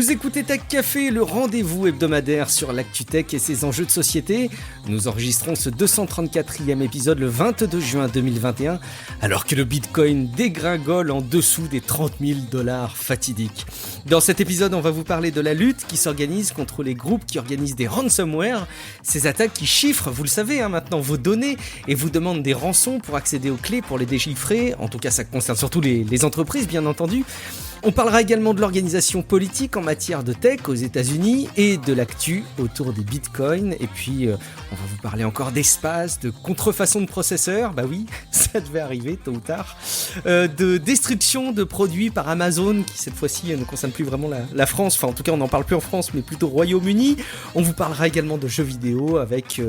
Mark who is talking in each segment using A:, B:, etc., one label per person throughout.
A: Vous écoutez Tech Café, le rendez-vous hebdomadaire sur l'actu tech et ses enjeux de société. Nous enregistrons ce 234e épisode le 22 juin 2021, alors que le Bitcoin dégringole en dessous des 30 000 $ fatidiques. Dans cet épisode, on va vous parler de la lutte qui s'organise contre les groupes qui organisent des ransomware, ces attaques qui chiffrent, vous le savez maintenant, vos données et vous demandent des rançons pour accéder aux clés pour les déchiffrer. En tout cas, ça concerne surtout les entreprises, bien entendu. On parlera également de l'organisation politique en matière de tech aux États-Unis et de l'actu autour des bitcoins. Et puis, on va vous parler encore d'espace, de contrefaçon de processeurs. Bah oui, ça devait arriver tôt ou tard. De destruction de produits par Amazon, qui cette fois-ci ne concerne plus vraiment la France. Enfin, en tout cas, on n'en parle plus en France, mais plutôt au Royaume-Uni. On vous parlera également de jeux vidéo avec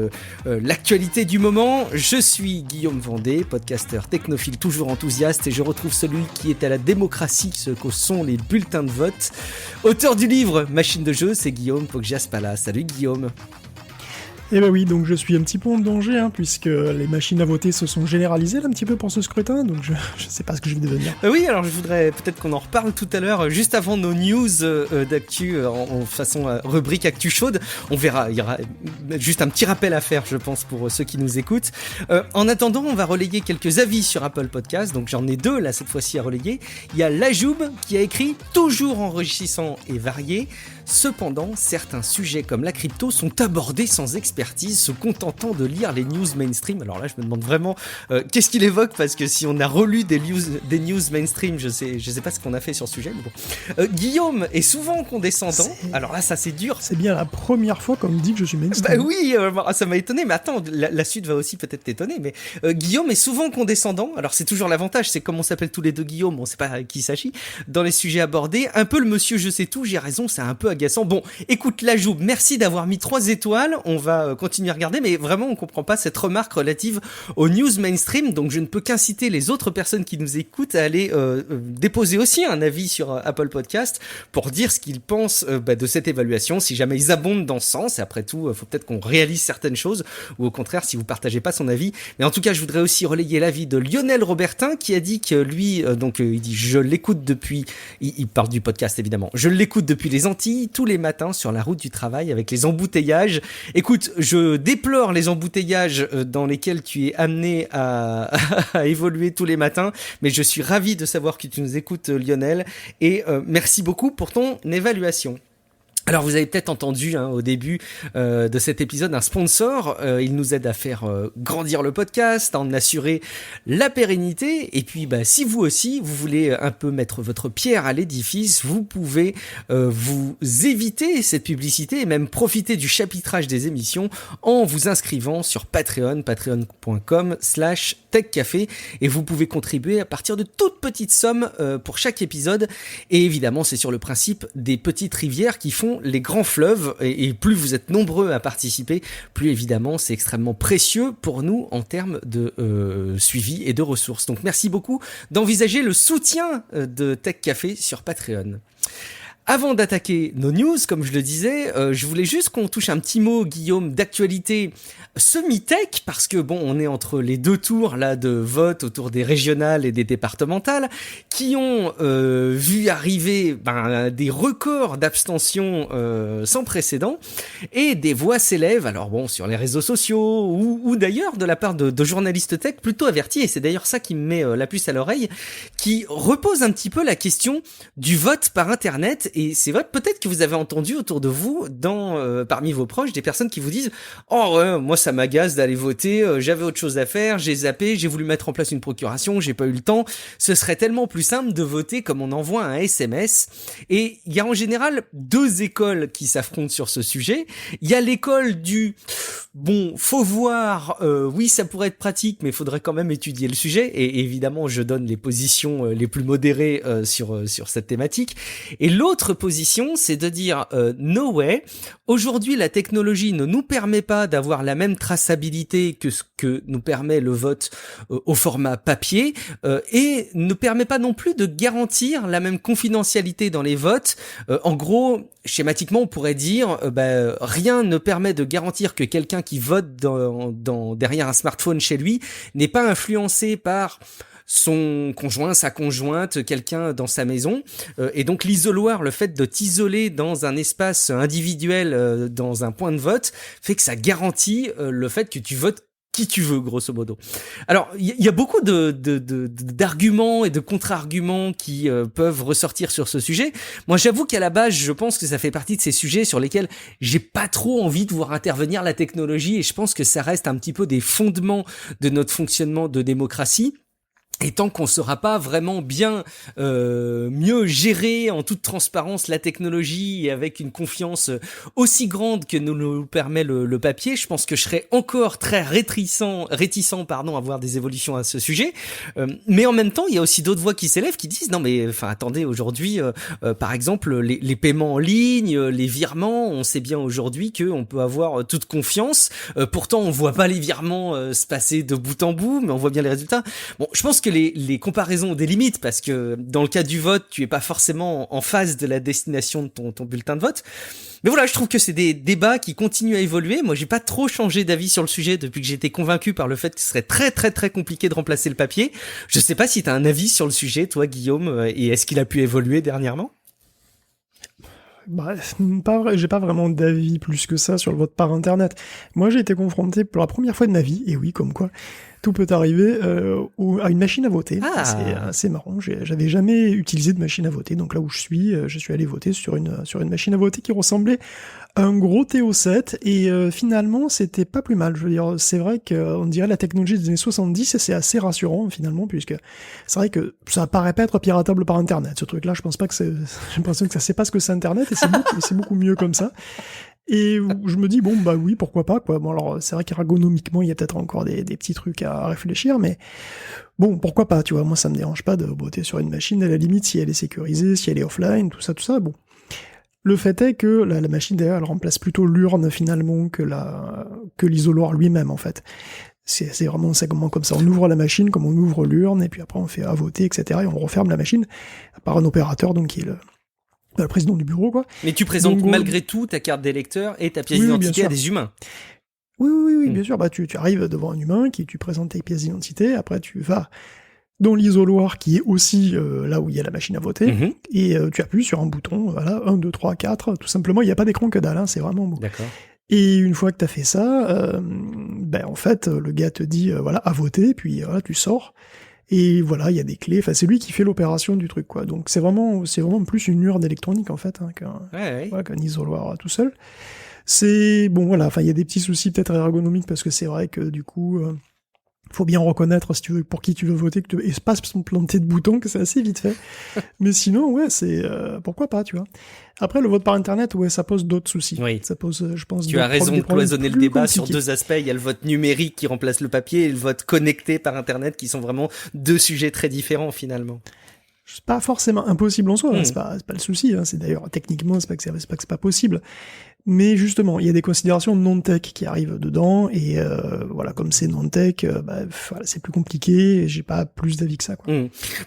A: l'actualité du moment. Je suis Guillaume Vendée, podcasteur technophile toujours enthousiaste, et je retrouve celui qui est à la démocratie, ce qu'au sont les bulletins de vote. Auteur du livre Machine de jeu, c'est Guillaume Poggiaspala. Salut Guillaume.
B: Eh ben oui, donc je suis un petit peu en danger, puisque les machines à voter se sont généralisées là, un petit peu pour ce scrutin, donc je sais pas ce que je vais devenir.
A: Oui, alors je voudrais peut-être qu'on en reparle tout à l'heure, juste avant nos news d'actu, en façon rubrique actu chaude. On verra, il y aura juste un petit rappel à faire, je pense, pour ceux qui nous écoutent. En attendant, on va relayer quelques avis sur Apple Podcast, donc j'en ai deux là cette fois-ci à relayer. Il y a Lajoub qui a écrit « Toujours enrichissant et varié ». Cependant, certains sujets comme la crypto sont abordés sans expertise, se contentant de lire les news mainstream. Alors là, je me demande vraiment qu'est-ce qu'il évoque, parce que si on a relu des news mainstream, je sais pas ce qu'on a fait sur ce sujet. Mais bon. Guillaume est souvent condescendant. Alors là, ça c'est dur.
B: C'est bien la première fois qu'on me dit que je suis mainstream.
A: Bah oui, ça m'a étonné. Mais attends, la suite va aussi peut-être t'étonner. Mais Guillaume est souvent condescendant. Alors c'est toujours l'avantage, c'est comme on s'appelle tous les deux Guillaume, on sait pas qui il s'agit. Dans les sujets abordés, un peu le monsieur je sais tout, j'ai raison, c'est un peu agaçant. Bon, écoute Lajoub, merci d'avoir mis 3 étoiles, on va continuer à regarder, mais vraiment on comprend pas cette remarque relative aux news mainstream, donc je ne peux qu'inciter les autres personnes qui nous écoutent à aller déposer aussi un avis sur Apple Podcast pour dire ce qu'ils pensent de cette évaluation, si jamais ils abondent dans ce sens, et après tout, faut peut-être qu'on réalise certaines choses, ou au contraire, si vous partagez pas son avis. Mais en tout cas, je voudrais aussi relayer l'avis de Lionel Robertin, qui a dit que lui, il dit, je l'écoute depuis, il parle du podcast évidemment, je l'écoute depuis les Antilles, tous les matins sur la route du travail avec les embouteillages. Écoute, je déplore les embouteillages dans lesquels tu es amené à évoluer tous les matins, mais je suis ravi de savoir que tu nous écoutes Lionel, et merci beaucoup pour ton évaluation. Alors vous avez peut-être entendu au début de cet épisode un sponsor, il nous aide à faire grandir le podcast, à en assurer la pérennité, et puis si vous aussi vous voulez un peu mettre votre pierre à l'édifice, vous pouvez vous éviter cette publicité et même profiter du chapitrage des émissions en vous inscrivant sur Patreon, patreon.com/techcafé, et vous pouvez contribuer à partir de toutes petites sommes pour chaque épisode, et évidemment c'est sur le principe des petites rivières qui font les grands fleuves, et plus vous êtes nombreux à participer, plus évidemment c'est extrêmement précieux pour nous en termes de suivi et de ressources. Donc merci beaucoup d'envisager le soutien de Tech Café sur Patreon. Avant d'attaquer nos news, comme je le disais, je voulais juste qu'on touche un petit mot, Guillaume, d'actualité semi-tech, parce que on est entre les deux tours là de vote autour des régionales et des départementales, qui ont vu arriver des records d'abstention sans précédent, et des voix s'élèvent, alors sur les réseaux sociaux, ou d'ailleurs de la part de journalistes tech plutôt avertis, et c'est d'ailleurs ça qui me met la puce à l'oreille, qui repose un petit peu la question du vote par Internet. Et c'est vrai, peut-être que vous avez entendu autour de vous, parmi vos proches, des personnes qui vous disent « Oh ouais, moi ça m'agace d'aller voter, j'avais autre chose à faire, j'ai zappé, j'ai voulu mettre en place une procuration, j'ai pas eu le temps. Ce serait tellement plus simple de voter comme on envoie un SMS. » Et il y a en général 2 écoles qui s'affrontent sur ce sujet. Il y a l'école du faut voir, oui ça pourrait être pratique, mais il faudrait quand même étudier le sujet. Et évidemment, je donne les positions les plus modérées sur cette thématique. Et l'autre position, c'est de dire no way. Aujourd'hui, la technologie ne nous permet pas d'avoir la même traçabilité que ce que nous permet le vote au format papier, et ne permet pas non plus de garantir la même confidentialité dans les votes. En gros, schématiquement, on pourrait dire rien ne permet de garantir que quelqu'un qui vote derrière un smartphone chez lui n'est pas influencé par son conjoint, sa conjointe, quelqu'un dans sa maison. Et donc l'isoloir, le fait de t'isoler dans un espace individuel, dans un point de vote, fait que ça garantit le fait que tu votes qui tu veux, grosso modo. Alors, il y a beaucoup d'arguments et de contre-arguments qui peuvent ressortir sur ce sujet. Moi, j'avoue qu'à la base, je pense que ça fait partie de ces sujets sur lesquels j'ai pas trop envie de voir intervenir la technologie, et je pense que ça reste un petit peu des fondements de notre fonctionnement de démocratie. Et tant qu'on ne saura pas vraiment bien mieux gérer en toute transparence la technologie et avec une confiance aussi grande que nous permet le papier, je pense que je serai encore très réticent à voir des évolutions à ce sujet. Mais en même temps, il y a aussi d'autres voix qui s'élèvent qui disent non mais enfin attendez, aujourd'hui par exemple les paiements en ligne, les virements, on sait bien aujourd'hui que on peut avoir toute confiance. Pourtant on voit pas les virements se passer de bout en bout, mais on voit bien les résultats. Bon, je pense que les comparaisons ont des limites parce que dans le cas du vote, tu es pas forcément en phase de la destination de ton bulletin de vote. Mais voilà, je trouve que c'est des débats qui continuent à évoluer. Moi, j'ai pas trop changé d'avis sur le sujet depuis que j'étais convaincu par le fait que ce serait très très très compliqué de remplacer le papier. Je sais pas si t'as un avis sur le sujet, toi, Guillaume, et est-ce qu'il a pu évoluer dernièrement ?
B: Bah, pas vrai, j'ai pas vraiment d'avis plus que ça sur le vote par internet. Moi, j'ai été confronté pour la première fois de ma vie, et oui, comme quoi, tout peut arriver, à une machine à voter.
A: Ah.
B: C'est assez marrant, j'avais jamais utilisé de machine à voter, donc là où je suis allé voter sur une machine à voter qui ressemblait à un gros TO7, et finalement, c'était pas plus mal. Je veux dire, c'est vrai qu'on dirait la technologie des années 70, et c'est assez rassurant, finalement, puisque c'est vrai que ça paraît pas être piratable par internet. Ce truc-là, je pense pas que j'ai l'impression que ça sait pas ce que c'est internet, et c'est beaucoup mieux comme ça. Et je me dis, bon, bah oui, pourquoi pas, quoi. Bon, alors, c'est vrai qu'ergonomiquement, il y a peut-être encore des petits trucs à réfléchir, mais bon, pourquoi pas, tu vois. Moi, ça me dérange pas de voter sur une machine, à la limite, si elle est sécurisée, si elle est offline, tout ça, bon. Le fait est que la machine, d'ailleurs, elle remplace plutôt l'urne, finalement, que l'isoloir lui-même, en fait. C'est vraiment segment comme ça. On ouvre la machine comme on ouvre l'urne, et puis après, on fait à voter, etc., et on referme la machine par un opérateur, donc, qui est le président du bureau, quoi.
A: Mais tu présentes donc, malgré tout ta carte d'électeur et ta pièce d'identité à des humains.
B: Oui, bien sûr. Bah, tu arrives devant un humain, tu présentes tes pièces d'identité, après tu vas dans l'isoloir qui est aussi là où il y a la machine à voter, et tu appuies sur un bouton, voilà, 1, 2, 3, 4, tout simplement, il n'y a pas d'écran que dalle, hein, c'est vraiment beau.
A: D'accord.
B: Et une fois que t'as fait ça, en fait, le gars te dit, voilà, à voter, puis voilà, tu sors, et voilà, il y a des clés, enfin, c'est lui qui fait l'opération du truc, quoi. Donc c'est vraiment plus une urne électronique, en fait, hein, qu'un isoloir tout seul. C'est, bon, voilà, enfin, il y a des petits soucis peut-être ergonomiques, parce que c'est vrai que, du coup, faut bien reconnaître, si tu veux, pour qui tu veux voter, que tu espaces sont plantés de boutons, que c'est assez vite fait. Mais sinon, ouais, c'est, pourquoi pas, tu vois. Après, le vote par internet, ouais, ça pose d'autres soucis.
A: Oui.
B: Ça pose, je pense,
A: tu as raison de cloisonner le débat
B: compliqués.
A: sur deux aspects. Il y a le vote numérique qui remplace le papier et le vote connecté par internet qui sont vraiment deux sujets très différents, finalement.
B: C'est pas forcément impossible en soi, hein, c'est pas le souci, hein, c'est d'ailleurs, techniquement, c'est pas que c'est pas possible. Mais justement, il y a des considérations non-tech qui arrivent dedans, et voilà, comme c'est non-tech, voilà, c'est plus compliqué, et j'ai pas plus d'avis que ça, quoi.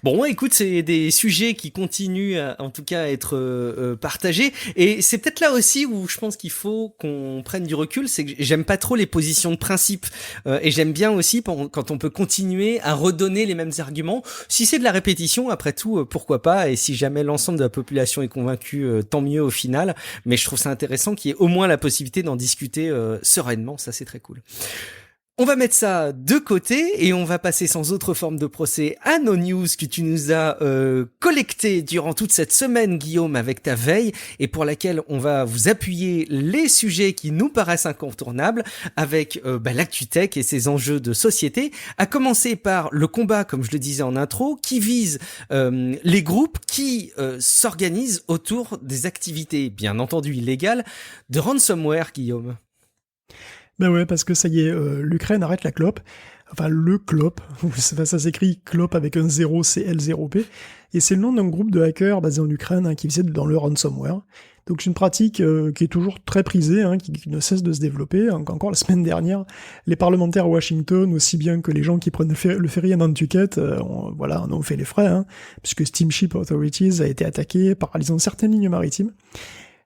A: Bon, écoute, c'est des sujets qui continuent en tout cas à être partagés, et c'est peut-être là aussi où je pense qu'il faut qu'on prenne du recul, c'est que j'aime pas trop les positions de principe, et j'aime bien aussi quand on peut continuer à redonner les mêmes arguments. Si c'est de la répétition, après tout, pourquoi pas, et si jamais l'ensemble de la population est convaincue, tant mieux au final, mais je trouve ça intéressant qu'il y ait au moins la possibilité d'en discuter sereinement, ça c'est très cool. On va mettre ça de côté et on va passer sans autre forme de procès à nos news que tu nous as collectées durant toute cette semaine, Guillaume, avec ta veille, et pour laquelle on va vous appuyer les sujets qui nous paraissent incontournables avec l'actu-tech et ses enjeux de société, à commencer par le combat, comme je le disais en intro, qui vise les groupes qui s'organisent autour des activités, bien entendu illégales, de ransomware, Guillaume.
B: Ben ouais, parce que ça y est, l'Ukraine arrête la clope. Enfin, le clop. Ça s'écrit clop avec un 0, CL0P. Et c'est le nom d'un groupe de hackers basé en Ukraine, hein, qui faisait dans le ransomware. Donc c'est une pratique qui est toujours très prisée, hein, qui ne cesse de se développer. Encore la semaine dernière, les parlementaires à Washington, aussi bien que les gens qui prennent le ferry à Nantucket, en ont fait les frais, hein, puisque Steamship Authorities a été attaqué, paralysant certaines lignes maritimes.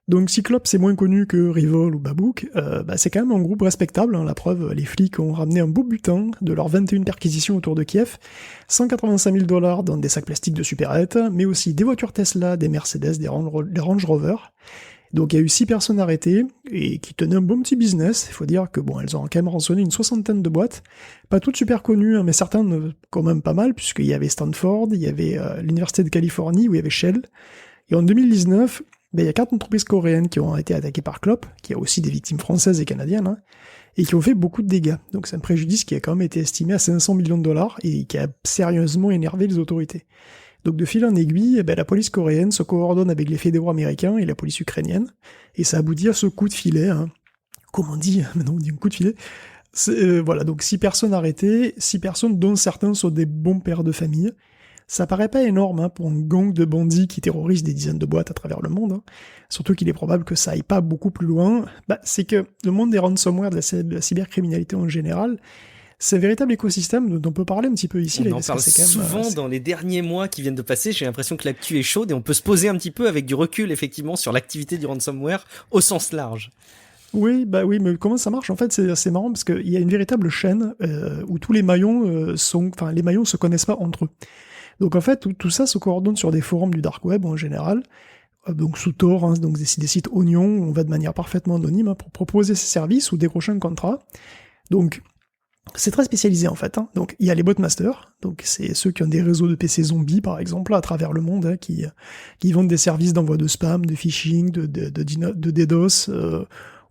B: Donc Cyclope, c'est moins connu que Revol ou Babouk, c'est quand même un groupe respectable, hein, la preuve, les flics ont ramené un beau butin de leurs 21 perquisitions autour de Kiev, 185 000 $ dans des sacs plastiques de supérettes, mais aussi des voitures Tesla, des Mercedes, des Range Rover. Donc il y a eu 6 personnes arrêtées, et qui tenaient un bon petit business. Il faut dire que bon, elles ont quand même rançonné une 60aine de boîtes, pas toutes super connues, hein, mais certaines quand même pas mal, puisqu'il y avait Stanford, il y avait l'Université de Californie, où il y avait Shell. Et en 2019, il y a 4 entreprises coréennes qui ont été attaquées par Clop, qui a aussi des victimes françaises et canadiennes, hein, et qui ont fait beaucoup de dégâts. Donc c'est un préjudice qui a quand même été estimé à 500 millions de $ et qui a sérieusement énervé les autorités. Donc de fil en aiguille, la police coréenne se coordonne avec les fédéraux américains et la police ukrainienne, et ça aboutit à ce coup de filet, hein. Comment on dit? Maintenant on dit un coup de filet. Voilà, donc 6 personnes arrêtées, 6 personnes dont certains sont des bons pères de famille. Ça paraît pas énorme, hein, pour un gang de bandits qui terrorisent des dizaines de boîtes à travers le monde, hein. Surtout qu'il est probable que ça aille pas beaucoup plus loin. C'est que le monde des ransomware, de la cybercriminalité en général, c'est un véritable écosystème dont on peut parler un petit peu ici.
A: On en parle souvent dans les derniers mois qui viennent de passer. J'ai l'impression que l'actu est chaude et on peut se poser un petit peu avec du recul, effectivement, sur l'activité du ransomware au sens large.
B: Oui, mais comment ça marche? En fait, c'est marrant parce qu'il y a une véritable chaîne où tous les maillons les maillons se connaissent pas entre eux. Donc en fait, tout ça se coordonne sur des forums du dark web en général, donc sous Tor, hein, donc des sites oignons, où on va de manière parfaitement anonyme, hein, pour proposer ses services ou décrocher un contrat. Donc c'est très spécialisé en fait, hein. Donc il y a les botmasters, donc c'est ceux qui ont des réseaux de PC zombies par exemple à travers le monde, hein, qui vendent des services d'envoi de spam, de phishing, de DDoS,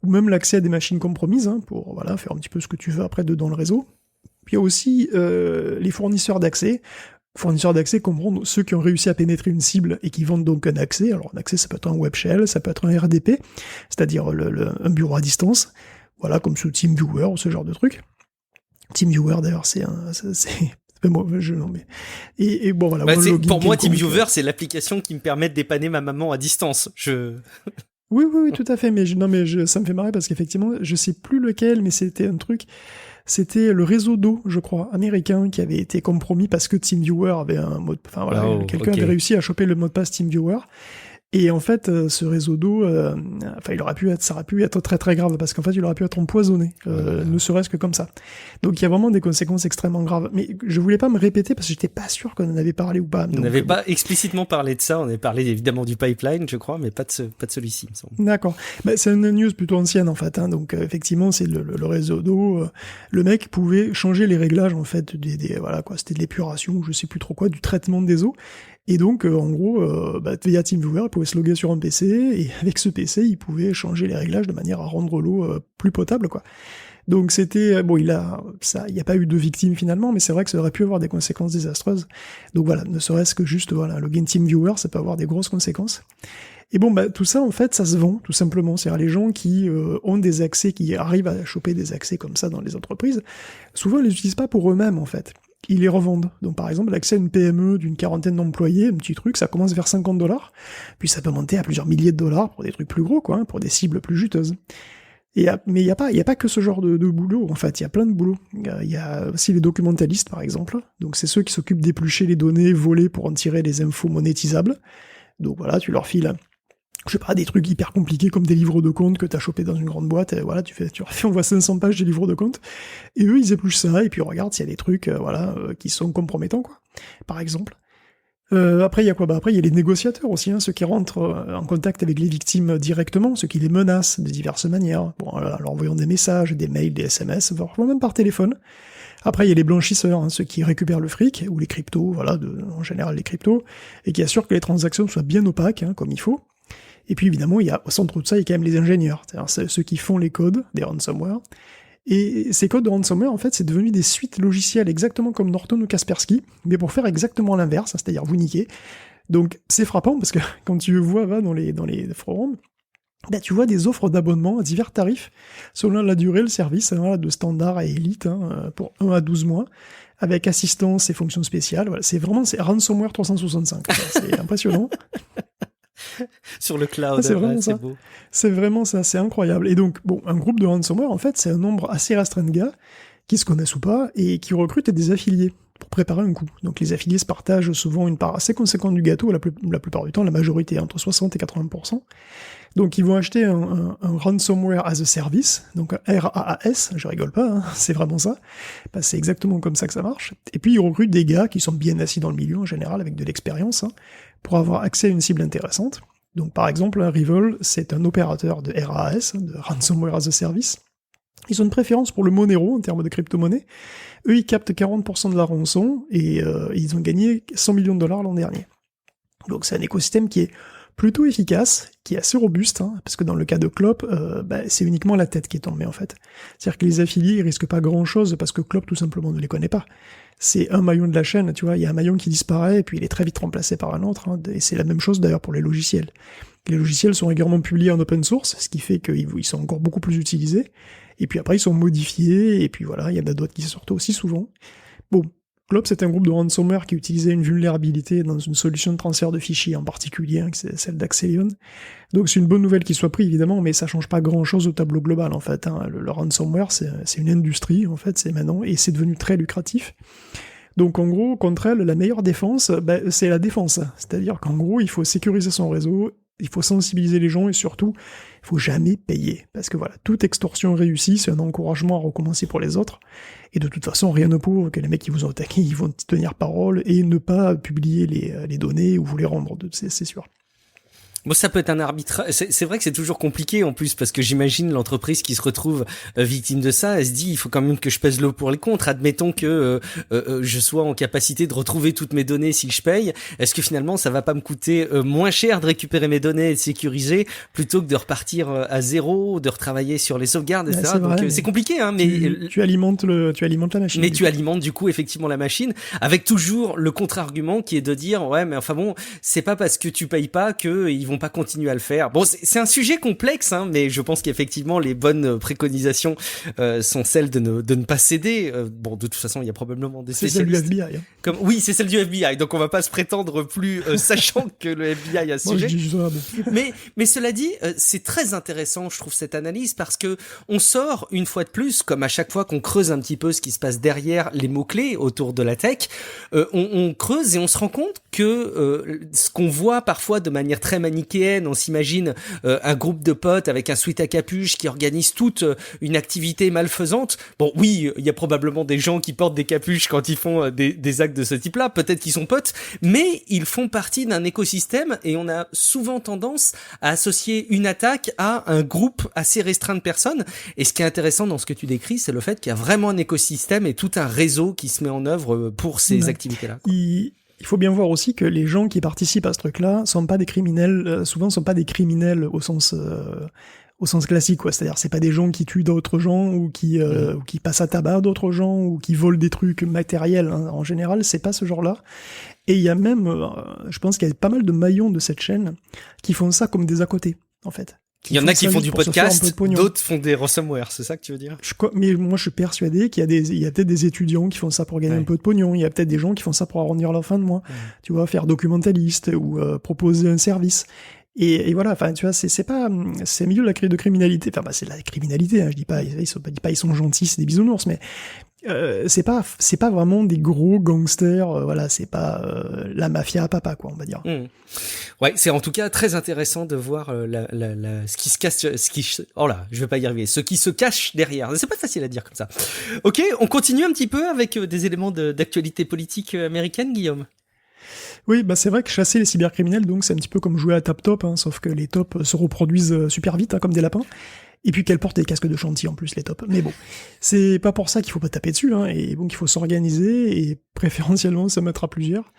B: ou même l'accès à des machines compromises, hein, pour faire un petit peu ce que tu veux après dans le réseau. Puis il y a aussi les fournisseurs d'accès. Fournisseurs d'accès comprennent ceux qui ont réussi à pénétrer une cible et qui vendent donc un accès. Alors un accès, ça peut être un web shell, ça peut être un RDP, c'est-à-dire un bureau à distance, voilà, comme sous TeamViewer ou ce genre de truc. TeamViewer d'ailleurs, c'est pas mauvais jeu, non mais. Et bon voilà.
A: Pour moi, TeamViewer, c'est l'application qui me permet de dépanner ma maman à distance.
B: Oui, tout à fait. Mais ça me fait marrer parce qu'effectivement, je sais plus lequel, mais c'était un truc. C'était le réseau d'eau, je crois, américain, qui avait été compromis parce que TeamViewer avait un mot. Quelqu'un avait réussi à choper le mot de passe TeamViewer. Et en fait, ce réseau d'eau, ça aurait pu être très très grave parce qu'en fait, il aurait pu être empoisonné, ne serait-ce que comme ça. Donc, il y a vraiment des conséquences extrêmement graves. Mais je voulais pas me répéter parce que j'étais pas sûr qu'on en avait parlé ou pas.
A: On n'avait pas explicitement parlé de ça. On avait parlé évidemment du pipeline, je crois, mais pas de celui-ci, il me semble.
B: D'accord. C'est une news plutôt ancienne en fait, hein. Donc, effectivement, c'est le réseau d'eau. Le mec pouvait changer les réglages en fait c'était de l'épuration, je sais plus trop quoi, du traitement des eaux. Et donc, en gros, via TeamViewer, il pouvait se loguer sur un PC, et avec ce PC, il pouvait changer les réglages de manière à rendre l'eau plus potable, quoi. Donc c'était... il n'y a pas eu de victimes finalement, mais c'est vrai que ça aurait pu avoir des conséquences désastreuses. Donc voilà, ne serait-ce que juste, login TeamViewer, ça peut avoir des grosses conséquences. Et tout ça, en fait, ça se vend, tout simplement. C'est-à-dire les gens qui ont des accès, qui arrivent à choper des accès comme ça dans les entreprises, souvent, ils les utilisent pas pour eux-mêmes, en fait. Ils les revendent. Donc par exemple, l'accès à une PME d'une 40aine d'employés, un petit truc, ça commence vers 50 $, puis ça peut monter à plusieurs milliers de dollars pour des trucs plus gros, quoi, hein, pour des cibles plus juteuses. Mais il y a pas que ce genre de boulot, en fait, il y a plein de boulots. Il y a aussi les documentalistes, par exemple. Donc c'est ceux qui s'occupent d'éplucher les données volées pour en tirer les infos monétisables. Donc voilà, tu leur files, je sais pas, des trucs hyper compliqués comme des livres de compte que t'as chopé dans une grande boîte, et voilà, tu envoies 500 pages de livres de compte, et eux, ils épluchent ça, et puis ils regardent s'il y a des trucs, qui sont compromettants, quoi, par exemple. Après, il y a quoi? Après, il y a les négociateurs aussi, hein, ceux qui rentrent en contact avec les victimes directement, ceux qui les menacent de diverses manières, leur envoyant des messages, des mails, des SMS, voire même par téléphone. Après, il y a les blanchisseurs, hein, ceux qui récupèrent le fric, ou les cryptos, en général les cryptos, et qui assurent que les transactions soient bien opaques, hein, comme il faut. Et puis évidemment, au centre de ça, il y a quand même les ingénieurs, c'est-à-dire ceux qui font les codes des ransomware. Et ces codes de ransomware, en fait, c'est devenu des suites logicielles exactement comme Norton ou Kaspersky, mais pour faire exactement l'inverse, c'est-à-dire vous niquer. Donc c'est frappant parce que quand tu vois dans les forums, tu vois des offres d'abonnement à divers tarifs selon la durée, le service, hein, de standard à élite, hein, pour 1 à 12 mois, avec assistance et fonctions spéciales. Voilà, c'est ransomware 365. C'est impressionnant.
A: Sur le cloud,
B: c'est vraiment
A: c'est
B: ça.
A: beau.
B: C'est vraiment ça, c'est incroyable. Et donc, un groupe de ransomware, en fait, c'est un nombre assez restreint de gars qui se connaissent ou pas et qui recrutent des affiliés pour préparer un coup. Donc les affiliés se partagent souvent une part assez conséquente du gâteau, la plupart du temps, la majorité, entre 60 et 80%. Donc ils vont acheter un ransomware as a service, donc un RAAS, je rigole pas, hein, c'est vraiment ça, c'est exactement comme ça que ça marche. Et puis ils recrutent des gars qui sont bien assis dans le milieu en général, avec de l'expérience, hein, pour avoir accès à une cible intéressante. Donc par exemple, Revol, c'est un opérateur de RAAS, de ransomware as a service. Ils ont une préférence pour le Monero en termes de crypto-monnaie. Eux, ils captent 40% de la rançon, et ils ont gagné 100 millions de dollars l'an dernier. Donc c'est un écosystème qui est plutôt efficace, qui est assez robuste, hein, parce que dans le cas de Clop, c'est uniquement la tête qui est tombée en fait. C'est-à-dire que les affiliés ils risquent pas grand-chose parce que Clop tout simplement ne les connaît pas. C'est un maillon de la chaîne, tu vois, il y a un maillon qui disparaît et puis il est très vite remplacé par un autre, hein, et c'est la même chose d'ailleurs pour les logiciels. Les logiciels sont régulièrement publiés en open source, ce qui fait qu'ils sont encore beaucoup plus utilisés, et puis après ils sont modifiés, et puis voilà, il y en a d'autres qui sortent aussi souvent. Bon, Clop, c'est un groupe de ransomware qui utilisait une vulnérabilité dans une solution de transfert de fichiers en particulier, hein, c'est celle d'Axelion. Donc c'est une bonne nouvelle qu'il soit pris, évidemment, mais ça change pas grand-chose au tableau global, en fait. Hein. Le ransomware, c'est une industrie, en fait, c'est maintenant, et c'est devenu très lucratif. Donc en gros, contre elle, la meilleure défense, c'est la défense. C'est-à-dire qu'en gros, il faut sécuriser son réseau, il faut sensibiliser les gens, et surtout, il faut jamais payer. Parce que voilà, toute extorsion réussie, c'est un encouragement à recommencer pour les autres. Et de toute façon, rien ne prouve que les mecs qui vous ont attaqué, ils vont tenir parole et ne pas publier les données ou vous les rendre, c'est sûr.
A: Bon, ça peut être un arbitrage. C'est vrai que c'est toujours compliqué en plus parce que j'imagine l'entreprise qui se retrouve victime de ça, elle se dit il faut quand même que je pèse le pour les contre. Admettons que je sois en capacité de retrouver toutes mes données si je paye. Est-ce que finalement ça va pas me coûter moins cher de récupérer mes données et de sécuriser plutôt que de repartir à zéro, de retravailler sur les sauvegardes, etc.
B: Ouais, donc
A: c'est compliqué, hein. Mais
B: tu alimentes la machine.
A: Mais tu alimentes du coup effectivement la machine avec toujours le contre-argument qui est de dire ouais mais enfin bon c'est pas parce que tu payes pas que ils vont pas continuer à le faire. Bon, c'est un sujet complexe, hein, mais je pense qu'effectivement les bonnes préconisations sont celles de ne pas céder. Bon, de toute façon, il y a probablement des spécialistes.
B: C'est celle du FBI. Hein.
A: Oui, c'est celle du FBI, donc on va pas se prétendre plus sachant que le FBI a ce sujet.
B: Je dis ça, bon.
A: Mais cela dit, c'est très intéressant, je trouve, cette analyse, parce que on sort une fois de plus, comme à chaque fois qu'on creuse un petit peu ce qui se passe derrière les mots-clés autour de la tech, on creuse et on se rend compte que ce qu'on voit parfois de manière très manichéenne, on s'imagine un groupe de potes avec un sweat à capuche qui organise toute une activité malfaisante. Bon, oui, il y a probablement des gens qui portent des capuches quand ils font des actes de ce type-là, peut-être qu'ils sont potes, mais ils font partie d'un écosystème et on a souvent tendance à associer une attaque à un groupe assez restreint de personnes. Et ce qui est intéressant dans ce que tu décris, c'est le fait qu'il y a vraiment un écosystème et tout un réseau qui se met en œuvre pour ces activités-là.
B: Il faut bien voir aussi que les gens qui participent à ce truc-là sont pas des criminels, souvent sont pas des criminels au sens classique, quoi. C'est-à-dire, c'est pas des gens qui tuent d'autres gens ou qui passent à tabac d'autres gens ou qui volent des trucs matériels. Hein. En général, c'est pas ce genre-là. Et il y a même, je pense qu'il y a pas mal de maillons de cette chaîne qui font ça comme des à côté, en fait.
A: Il y en a qui font du podcast, d'autres font des ransomware, c'est ça que tu veux dire?
B: Mais moi, je suis persuadé qu'il y a peut-être des étudiants qui font ça pour gagner un peu de pognon. Il y a peut-être des gens qui font ça pour arrondir leur fin de mois. Tu vois, faire documentaliste ou proposer un service. Et voilà, enfin, tu vois, c'est milieu de criminalité. Enfin, c'est de la criminalité, hein. Je dis pas, ils sont gentils, c'est des bisounours, mais c'est pas vraiment des gros gangsters, voilà, c'est pas la mafia à papa, quoi, on va dire.
A: Ouais, c'est en tout cas très intéressant de voir ce qui se cache, je vais pas y arriver, ce qui se cache derrière. C'est pas facile à dire comme ça. Ok, on continue un petit peu avec des éléments d'actualité politique américaine, Guillaume.
B: Oui, c'est vrai que chasser les cybercriminels, donc c'est un petit peu comme jouer à tap-top, hein, sauf que les tops se reproduisent super vite, hein, comme des lapins. Et puis qu'elles portent des casques de chantier en plus, les tops. Mais bon, c'est pas pour ça qu'il faut pas taper dessus, hein, et bon, qu'il faut s'organiser et préférentiellement se mettre à plusieurs.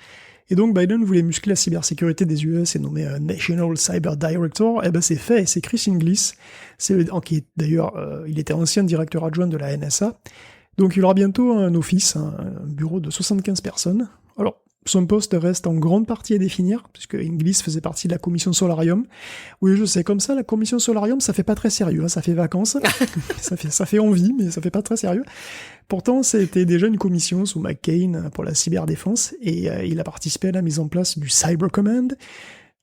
B: Et donc Biden voulait muscler la cybersécurité des US et nommer un National Cyber Director. Et c'est fait, c'est Chris Inglis, qui est d'ailleurs, il était ancien directeur adjoint de la NSA. Donc il aura bientôt un office, un bureau de 75 personnes. Alors, son poste reste en grande partie à définir, puisque Inglis faisait partie de la commission Solarium. Oui, je sais, comme ça, la commission Solarium, ça fait pas très sérieux, hein, ça fait vacances, ça fait envie, mais ça fait pas très sérieux. Pourtant, c'était déjà une commission sous McCain pour la cyberdéfense, et il a participé à la mise en place du Cyber Command,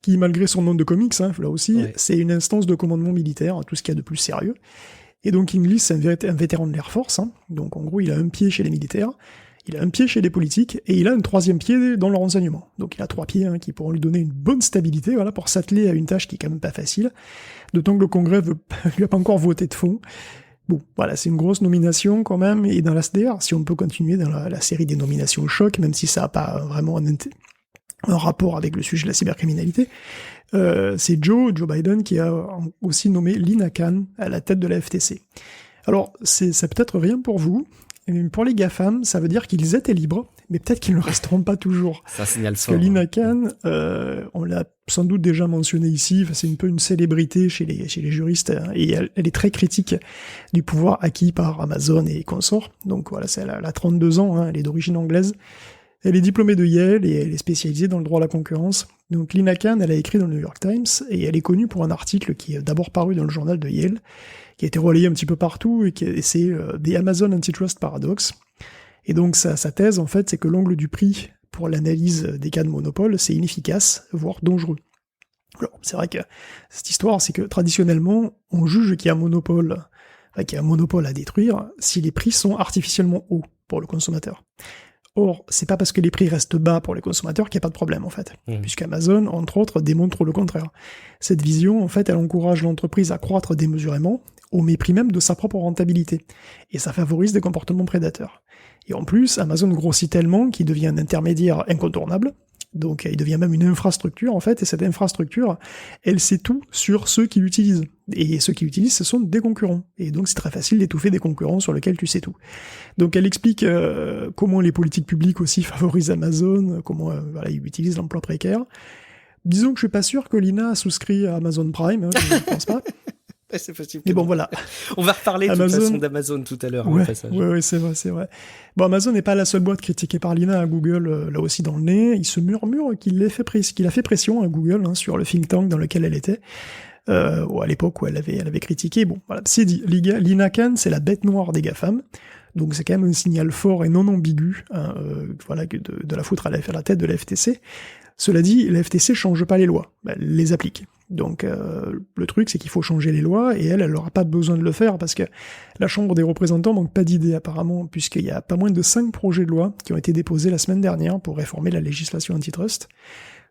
B: qui, malgré son nom de comics, hein, là aussi, c'est une instance de commandement militaire, tout ce qu'il y a de plus sérieux. Et donc Inglis, c'est un vétéran de l'Air Force, hein, donc en gros, il a un pied chez les militaires. Il a un pied chez les politiques et il a un troisième pied dans le renseignement. Donc il a 3 pieds qui pourront lui donner une bonne stabilité pour s'atteler à une tâche qui est quand même pas facile. D'autant que le Congrès lui a pas encore voté de fond. Bon, voilà, c'est une grosse nomination quand même. Et dans d'ailleurs, si on peut continuer dans la série des nominations choc, même si ça n'a pas vraiment un rapport avec le sujet de la cybercriminalité, c'est Joe Biden qui a aussi nommé Lina Khan à la tête de la FTC. Alors, ça peut-être rien pour vous, mais pour les GAFAM, ça veut dire qu'ils étaient libres, mais peut-être qu'ils ne le resteront pas toujours.
A: Ça signale
B: Parce
A: fort.
B: que Lina Khan, on l'a sans doute déjà mentionné ici, c'est un peu une célébrité chez les juristes, et elle est très critique du pouvoir acquis par Amazon et consorts. Donc voilà, elle a 32 ans, elle est d'origine anglaise. Elle est diplômée de Yale et elle est spécialisée dans le droit à la concurrence. Donc Lina Khan, elle a écrit dans le New York Times et elle est connue pour un article qui est d'abord paru dans le journal de Yale, qui a été relayé un petit peu partout et c'est The Amazon Antitrust Paradox. Et donc sa thèse, en fait, c'est que l'angle du prix pour l'analyse des cas de monopole, c'est inefficace, voire dangereux. Alors, c'est vrai que cette histoire, c'est que traditionnellement, on juge qu'il y a un monopole à détruire si les prix sont artificiellement hauts pour le consommateur. Or, c'est pas parce que les prix restent bas pour les consommateurs qu'il n'y a pas de problème, en fait. Puisqu'Amazon, entre autres, démontre le contraire. Cette vision, en fait, elle encourage l'entreprise à croître démesurément, au mépris même de sa propre rentabilité. Et ça favorise des comportements prédateurs. Et en plus, Amazon grossit tellement qu'il devient un intermédiaire incontournable. Donc, il devient même une infrastructure, en fait, et cette infrastructure, elle sait tout sur ceux qui l'utilisent. Et ceux qui l'utilisent, ce sont des concurrents. Et donc, c'est très facile d'étouffer des concurrents sur lesquels tu sais tout. Donc, elle explique comment les politiques publiques aussi favorisent Amazon, comment ils utilisent l'emploi précaire. Disons que je suis pas sûr que Lina a souscrit à Amazon Prime, je ne pense pas.
A: C'est possible.
B: Mais bon, voilà.
A: On va reparler de toute façon d'Amazon tout à l'heure.
B: Ouais, c'est vrai. Bon, Amazon n'est pas la seule boîte critiquée par Lina à Google, là aussi dans le nez. Il se murmure qu'il a fait pression à Google sur le think tank dans lequel elle était, à l'époque où elle avait critiqué. Bon, voilà, c'est dit. Lina Khan, c'est la bête noire des GAFAM. Donc c'est quand même un signal fort et non ambigu, de la foutre à la tête de la FTC. Cela dit, la FTC change pas les lois, elle les applique. Donc le truc, c'est qu'il faut changer les lois, et elle n'aura pas besoin de le faire, parce que la Chambre des représentants manque pas d'idées apparemment, puisqu'il y a pas moins de 5 projets de loi qui ont été déposés la semaine dernière pour réformer la législation antitrust.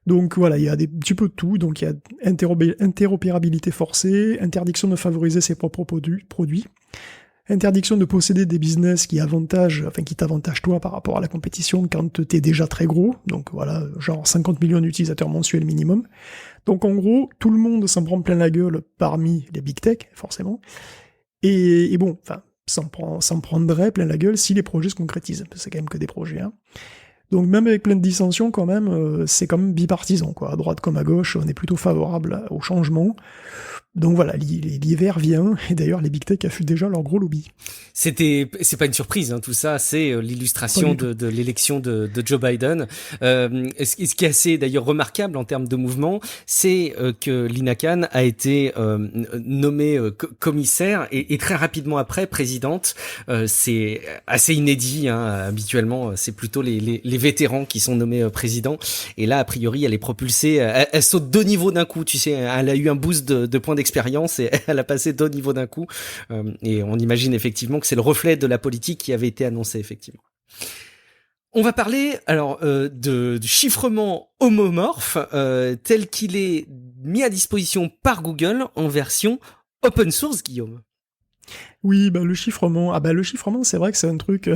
B: Donc voilà, il y a un petit peu de tout, donc il y a interopérabilité forcée, interdiction de favoriser ses propres produits, interdiction de posséder des business qui t'avantagent toi par rapport à la compétition quand t'es déjà très gros, donc voilà, genre 50 millions d'utilisateurs mensuels minimum. Donc en gros, tout le monde s'en prend plein la gueule parmi les big tech, forcément. Et bon, s'en prendrait plein la gueule si les projets se concrétisent, parce que c'est quand même que des projets, Donc même avec plein de dissensions, quand même, c'est quand même bipartisan, quoi. À droite comme à gauche, on est plutôt favorable au changement. Donc voilà, l'hiver vient, et d'ailleurs les big tech affûtent déjà leur gros lobby.
A: C'est pas une surprise, tout ça, c'est l'illustration de l'élection de Joe Biden. Ce qui est assez d'ailleurs remarquable en termes de mouvement, c'est que Lina Khan a été nommée commissaire et très rapidement après présidente. C'est assez inédit, habituellement c'est plutôt les vétérans qui sont nommés présidents. Et là, a priori, elle est propulsée, elle saute 2 niveaux d'un coup, tu sais, elle a eu un boost de points d'expérience et elle a passé 2 niveaux d'un coup. Et on imagine effectivement que c'est le reflet de la politique qui avait été annoncée, effectivement. On va parler alors du chiffrement homomorphe tel qu'il est mis à disposition par Google en version open source, Guillaume.
B: Oui, le chiffrement. Le chiffrement, c'est vrai que c'est un truc.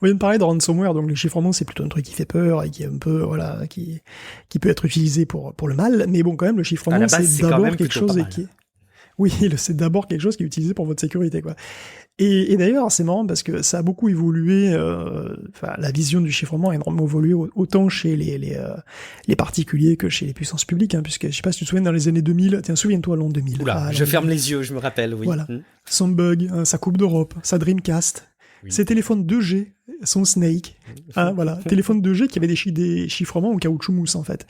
B: On vient de parler de ransomware, donc le chiffrement, c'est plutôt un truc qui fait peur et qui est un peu, qui peut être utilisé pour le mal. Mais bon, quand même, le chiffrement, c'est d'abord quelque chose c'est d'abord quelque chose qui est utilisé pour votre sécurité, quoi. Et d'ailleurs, c'est marrant parce que ça a beaucoup évolué. La vision du chiffrement a énormément évolué autant chez les particuliers que chez les puissances publiques, puisque je sais pas si tu te souviens dans les années 2000. Tiens, souviens-toi l'an 2000.
A: Oula, je ferme les yeux, je me rappelle, oui.
B: Voilà. Son bug, sa Coupe d'Europe, sa Dreamcast, ses téléphones 2G, son Snake, téléphone 2G qui avait des chiffrements en caoutchouc mousse en fait,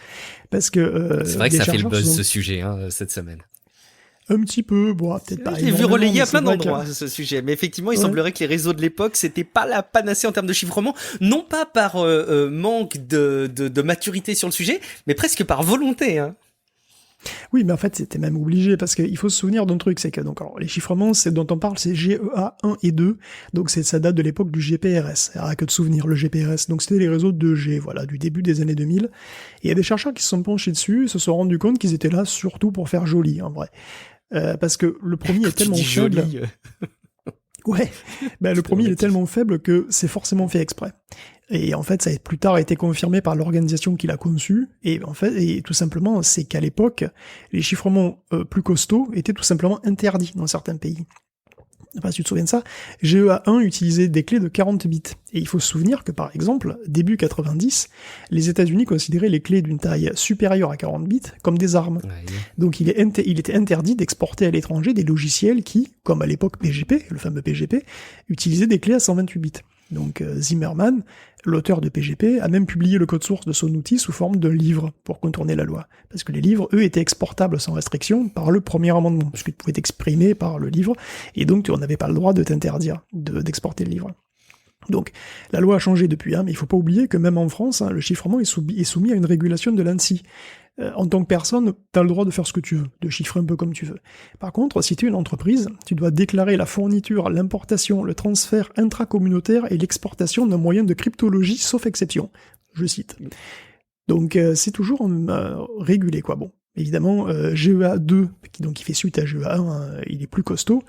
B: parce que
A: c'est vrai que ça fait le buzz ce sujet cette semaine.
B: Un petit peu, peut-être pas.
A: J'ai vu relayer à plein d'endroits ce sujet, mais effectivement, il semblerait que les réseaux de l'époque, c'était pas la panacée en termes de chiffrement, non pas par manque de maturité sur le sujet, mais presque par volonté.
B: Oui, mais en fait, c'était même obligé, parce qu'il faut se souvenir d'un truc, c'est que donc, alors, les chiffrements dont on parle, c'est GEA 1 et 2, donc ça date de l'époque du GPRS, il n'y a que de souvenir, le GPRS, donc c'était les réseaux 2G, voilà, du début des années 2000, et il y a des chercheurs qui se sont penchés dessus, et se sont rendus compte qu'ils étaient là surtout pour faire joli, en vrai. Parce que le premier est tellement faible...
A: Joli,
B: Ouais, le premier il est tellement faible que c'est forcément fait exprès. Et en fait, ça a plus tard été confirmé par l'organisation qui l'a conçu. Et en fait, et tout simplement, c'est qu'à l'époque, les chiffrements plus costauds étaient tout simplement interdits dans certains pays. Je sais pas si tu te souviens de ça. GEA1 utilisait des clés de 40 bits. Et il faut se souvenir que, par exemple, début 90, les États-Unis considéraient les clés d'une taille supérieure à 40 bits comme des armes. Ouais. Donc il était interdit d'exporter à l'étranger des logiciels qui, comme à l'époque PGP, le fameux PGP, utilisaient des clés à 128 bits. Donc Zimmerman, l'auteur de PGP, a même publié le code source de son outil sous forme de livre pour contourner la loi. Parce que les livres, eux, étaient exportables sans restriction par le premier amendement, parce que tu pouvais t'exprimer par le livre, et donc tu n'avais pas le droit de t'interdire d'exporter le livre. Donc, la loi a changé depuis, mais il faut pas oublier que même en France, le chiffrement est soumis à une régulation de l'ANSSI. En tant que personne, tu as le droit de faire ce que tu veux, de chiffrer un peu comme tu veux. Par contre, si tu es une entreprise, tu dois déclarer la fourniture, l'importation, le transfert intracommunautaire et l'exportation d'un moyen de cryptologie, sauf exception. Je cite. Donc, c'est toujours régulé, quoi. Bon, évidemment, GEA2, qui fait suite à GEA1, il est plus costaud.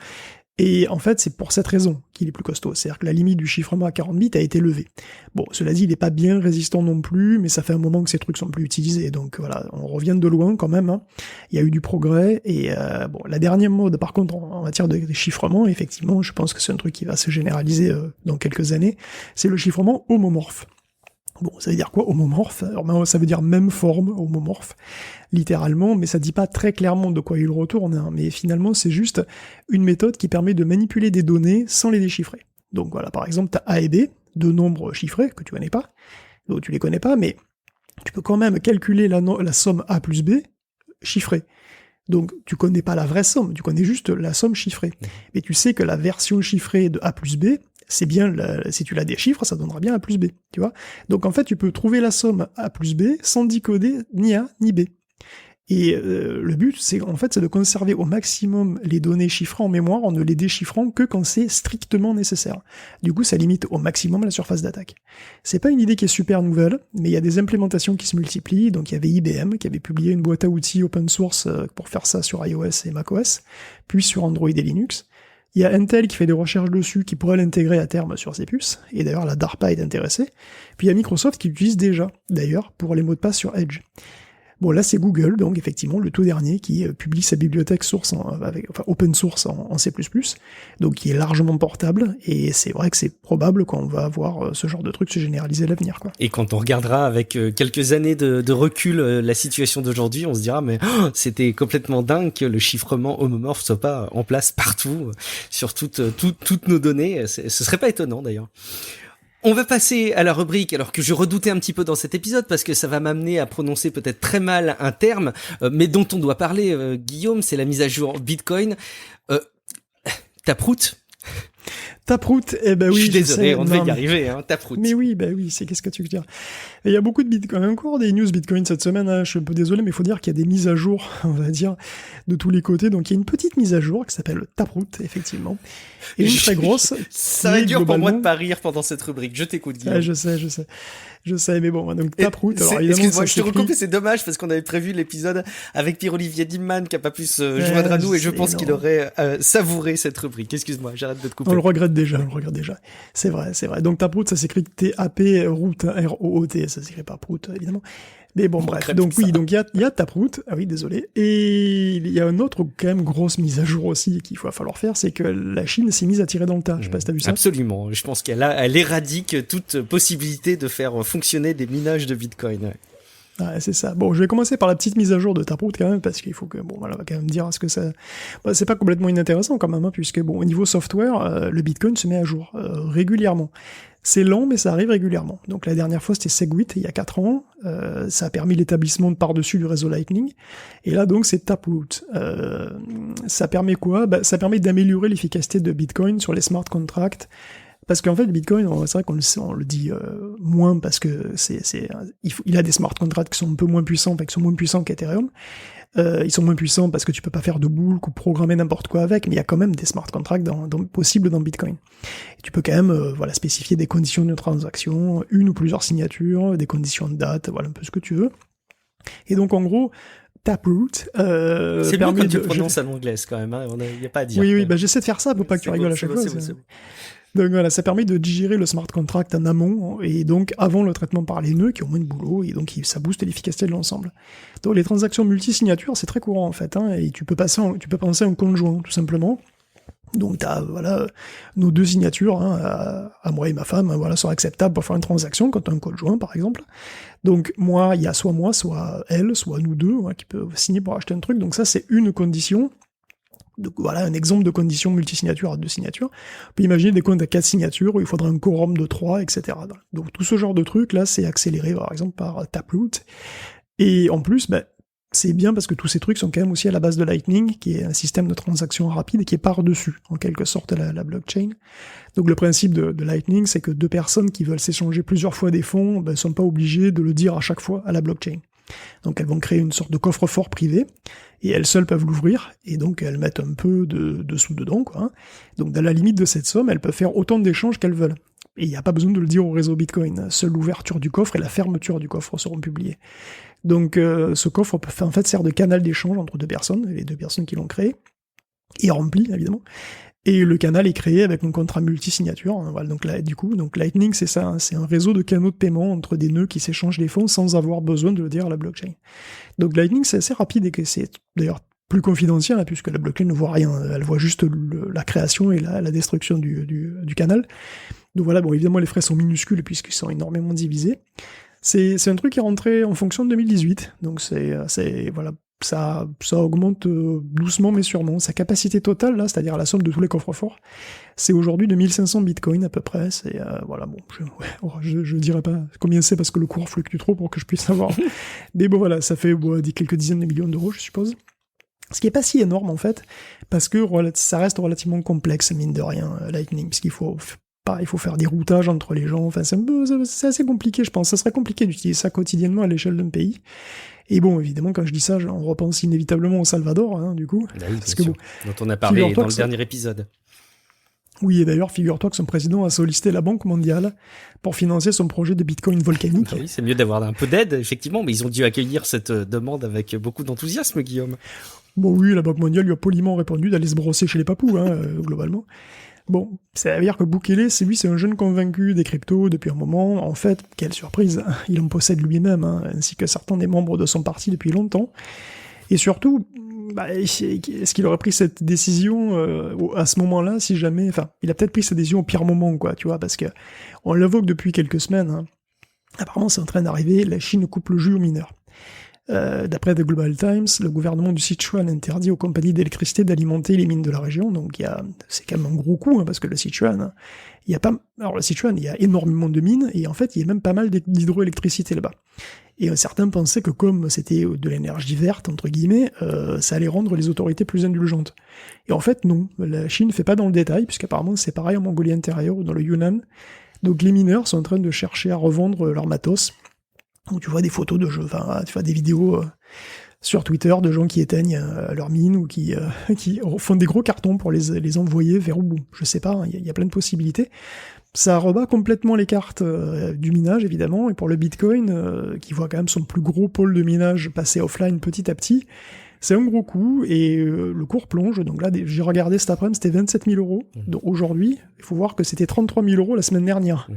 B: Et en fait, c'est pour cette raison qu'il est plus costaud. C'est-à-dire que la limite du chiffrement à 40 bits a été levée. Bon, cela dit, il n'est pas bien résistant non plus, mais ça fait un moment que ces trucs sont plus utilisés. Donc voilà, on revient de loin quand même. Il y a eu du progrès. Et la dernière mode, par contre, en matière de chiffrement, effectivement, je pense que c'est un truc qui va se généraliser dans quelques années, c'est le chiffrement homomorphe. Bon, ça veut dire quoi, homomorphe? Alors, ça veut dire même forme, homomorphe, littéralement, mais ça dit pas très clairement de quoi il retourne, mais finalement, c'est juste une méthode qui permet de manipuler des données sans les déchiffrer. Donc voilà, par exemple, t'as A et B, deux nombres chiffrés, que tu connais pas, donc tu les connais pas, mais tu peux quand même calculer la somme A plus B chiffrée. Donc, tu connais pas la vraie somme, tu connais juste la somme chiffrée. Mais tu sais que la version chiffrée de A plus B, c'est bien, si tu la déchiffres, ça donnera bien A plus B, tu vois. Donc, en fait, tu peux trouver la somme A plus B sans décoder ni A ni B. Et le but, c'est de conserver au maximum les données chiffrées en mémoire en ne les déchiffrant que quand c'est strictement nécessaire. Du coup, ça limite au maximum la surface d'attaque. C'est pas une idée qui est super nouvelle, mais il y a des implémentations qui se multiplient. Donc il y avait IBM qui avait publié une boîte à outils open source pour faire ça sur iOS et macOS, puis sur Android et Linux. Il y a Intel qui fait des recherches dessus, qui pourrait l'intégrer à terme sur ses puces, et d'ailleurs la DARPA est intéressée. Puis il y a Microsoft qui l'utilise déjà, d'ailleurs, pour les mots de passe sur Edge. Bon, là, c'est Google, donc effectivement, le tout dernier, qui publie sa bibliothèque source open source en C++, donc qui est largement portable, et c'est vrai que c'est probable qu'on va avoir ce genre de truc se généraliser à l'avenir, quoi.
A: Et quand on regardera avec quelques années de recul la situation d'aujourd'hui, on se dira, mais c'était complètement dingue que le chiffrement homomorphe soit pas en place partout, sur toutes nos données. Ce serait pas étonnant, d'ailleurs. On va passer à la rubrique, alors que je redoutais un petit peu dans cet épisode, parce que ça va m'amener à prononcer peut-être très mal un terme, mais dont on doit parler, Guillaume, c'est la mise à jour Bitcoin. Taproot.
B: Taproot, eh ben oui.
A: Je suis désolé, on devait y arriver, Taproot.
B: Mais oui, qu'est-ce que tu veux dire? Il y a beaucoup de Bitcoin, encore des news Bitcoin cette semaine, je suis un peu désolé, mais il faut dire qu'il y a des mises à jour, on va dire, de tous les côtés. Donc il y a une petite mise à jour qui s'appelle Taproot, effectivement. Et une très grosse.
A: Ça va être dur pour moi de pas rire pendant cette rubrique. Je t'écoute, Guillaume.
B: Ah, je sais, mais bon, donc Taproot.
A: Excuse-moi, je te recoupe, c'est dommage parce qu'on avait prévu l'épisode avec Pierre-Olivier Dimman qui a pas pu se joindre à nous et je pense qu'il aurait savouré cette rubrique. Excuse-moi, j'arrête de te couper.
B: On le regrette déjà. C'est vrai. Donc Taproot, ça s'écrit T-A-P, root, R-O-O-T, ça s'écrit pas Prout, évidemment. Mais bon, bref. Donc oui, donc il y a Taproot. Ah oui, désolé. Et il y a une autre, quand même, grosse mise à jour aussi qu'il va falloir faire, c'est que la Chine s'est mise à tirer dans le tas. Je sais pas si t'as vu ça.
A: Absolument. Je pense elle éradique toute possibilité de faire fonctionner des minages de Bitcoin.
B: Ouais, c'est ça. Bon, je vais commencer par la petite mise à jour de Taproot quand même, parce qu'il faut que, on va quand même dire ce que ça... c'est pas complètement inintéressant quand même, puisque au niveau software, le Bitcoin se met à jour régulièrement. C'est lent, mais ça arrive régulièrement. Donc la dernière fois, c'était Segwit, il y a 4 ans. Ça a permis l'établissement de par-dessus du réseau Lightning. Et là, donc, c'est Taproot. Ça permet quoi? Ça permet d'améliorer l'efficacité de Bitcoin sur les smart contracts. Parce qu'en fait, le Bitcoin, c'est vrai qu'on le dit moins parce que il a des smart contracts qui sont un peu moins puissants, qui sont moins puissants qu'Ethereum. Ils sont moins puissants parce que tu peux pas faire de bulk ou programmer n'importe quoi avec, mais il y a quand même des smart contracts possibles dans Bitcoin. Et tu peux quand même spécifier des conditions de transaction, une ou plusieurs signatures, des conditions de date, voilà un peu ce que tu veux. Et donc en gros, Taproot
A: c'est bien quand tu prononces à l'anglaise quand même, il n'y a pas à dire.
B: Oui, j'essaie de faire ça pour pas que tu rigoles à chaque fois. Donc voilà, ça permet de digérer le smart contract en amont, et donc avant le traitement par les nœuds qui ont moins de boulot, et donc ça booste l'efficacité de l'ensemble. Donc les transactions multi-signatures, c'est très courant en fait, et tu peux penser à un compte joint, tout simplement. Donc t'as nos 2 signatures à moi et ma femme sont acceptables pour faire une transaction quand t'as un compte joint par exemple. Donc il y a soit moi, soit elle, soit nous deux qui peuvent signer pour acheter un truc. Donc ça c'est une condition. Donc voilà un exemple de condition multisignature à 2 signatures. On peut imaginer des comptes à 4 signatures où il faudrait un quorum de 3, etc. Donc tout ce genre de truc là c'est accéléré par exemple par Taproot. Et en plus c'est bien parce que tous ces trucs sont quand même aussi à la base de Lightning, qui est un système de transaction rapide qui est par-dessus, en quelque sorte, la blockchain. Donc le principe de Lightning, c'est que 2 personnes qui veulent s'échanger plusieurs fois des fonds ne sont pas obligées de le dire à chaque fois à la blockchain. Donc elles vont créer une sorte de coffre-fort privé, et elles seules peuvent l'ouvrir, et donc elles mettent un peu de sous dedans, quoi. Donc dans la limite de cette somme, elles peuvent faire autant d'échanges qu'elles veulent. Et il n'y a pas besoin de le dire au réseau Bitcoin. Seule l'ouverture du coffre et la fermeture du coffre seront publiées. Donc ce coffre en fait sert de canal d'échange entre 2 personnes, les 2 personnes qui l'ont créé, et rempli évidemment. Et le canal est créé avec un contrat multi-signature. Voilà, donc Lightning c'est ça, c'est un réseau de canaux de paiement entre des nœuds qui s'échangent les fonds sans avoir besoin de le dire à la blockchain. Donc Lightning c'est assez rapide et que c'est d'ailleurs plus confidentiel puisque la blockchain ne voit rien, elle voit juste la création et la destruction du canal. Donc voilà, évidemment les frais sont minuscules puisqu'ils sont énormément divisés. C'est un truc qui est rentré en fonction de 2018, donc ça augmente doucement mais sûrement. Sa capacité totale, là, c'est-à-dire la somme de tous les coffres-forts, c'est aujourd'hui de 1500 bitcoins à peu près. C'est je dirais pas combien c'est parce que le cours fluctue trop pour que je puisse savoir. Mais voilà, ça fait quelques dizaines de millions d'euros, je suppose. Ce qui est pas si énorme en fait, parce que ça reste relativement complexe, mine de rien, Lightning, puisqu'il faut faire des routages entre les gens, enfin c'est assez compliqué je pense, ça serait compliqué d'utiliser ça quotidiennement à l'échelle d'un pays. Et évidemment quand je dis ça, on repense inévitablement au Salvador, du coup.
A: Oui, parce que dont on a parlé dans le dernier épisode.
B: Oui, et d'ailleurs, figure-toi que son président a sollicité la Banque mondiale pour financer son projet de Bitcoin volcanique.
A: Oui, c'est mieux d'avoir un peu d'aide, effectivement, mais ils ont dû accueillir cette demande avec beaucoup d'enthousiasme, Guillaume.
B: Oui, la Banque mondiale lui a poliment répondu d'aller se brosser chez les papous, globalement. Ça veut dire que Bukele, c'est un jeune convaincu des cryptos depuis un moment. En fait, quelle surprise, il en possède lui-même, ainsi que certains des membres de son parti depuis longtemps. Et surtout, est-ce qu'il aurait pris cette décision à ce moment-là, si jamais... Enfin, il a peut-être pris cette décision au pire moment, quoi, tu vois, parce que on l'évoque depuis quelques semaines. Apparemment, c'est en train d'arriver, la Chine coupe le jus aux mineurs. D'après The Global Times, le gouvernement du Sichuan interdit aux compagnies d'électricité d'alimenter les mines de la région, donc c'est quand même un gros coup, parce que le Sichuan, il y a énormément de mines, et en fait, il y a même pas mal d'hydroélectricité là-bas. Et certains pensaient que comme c'était de l'énergie verte, entre guillemets, ça allait rendre les autorités plus indulgentes. Et en fait, non, la Chine ne fait pas dans le détail, puisqu'apparemment c'est pareil en Mongolie intérieure ou dans le Yunnan. Donc les mineurs sont en train de chercher à revendre leur matos. Donc tu vois des photos de jeux, tu vois des vidéos sur Twitter de gens qui éteignent leurs mines ou qui font des gros cartons pour les envoyer vers où, je sais pas, il y a plein de possibilités. Ça rebat complètement les cartes du minage, évidemment, et pour le Bitcoin, qui voit quand même son plus gros pôle de minage passer offline petit à petit, c'est un gros coup, et le cours plonge. Donc là, j'ai regardé cet après-midi, c'était 27 000 euros. Donc aujourd'hui, il faut voir que c'était 33 000 euros la semaine dernière.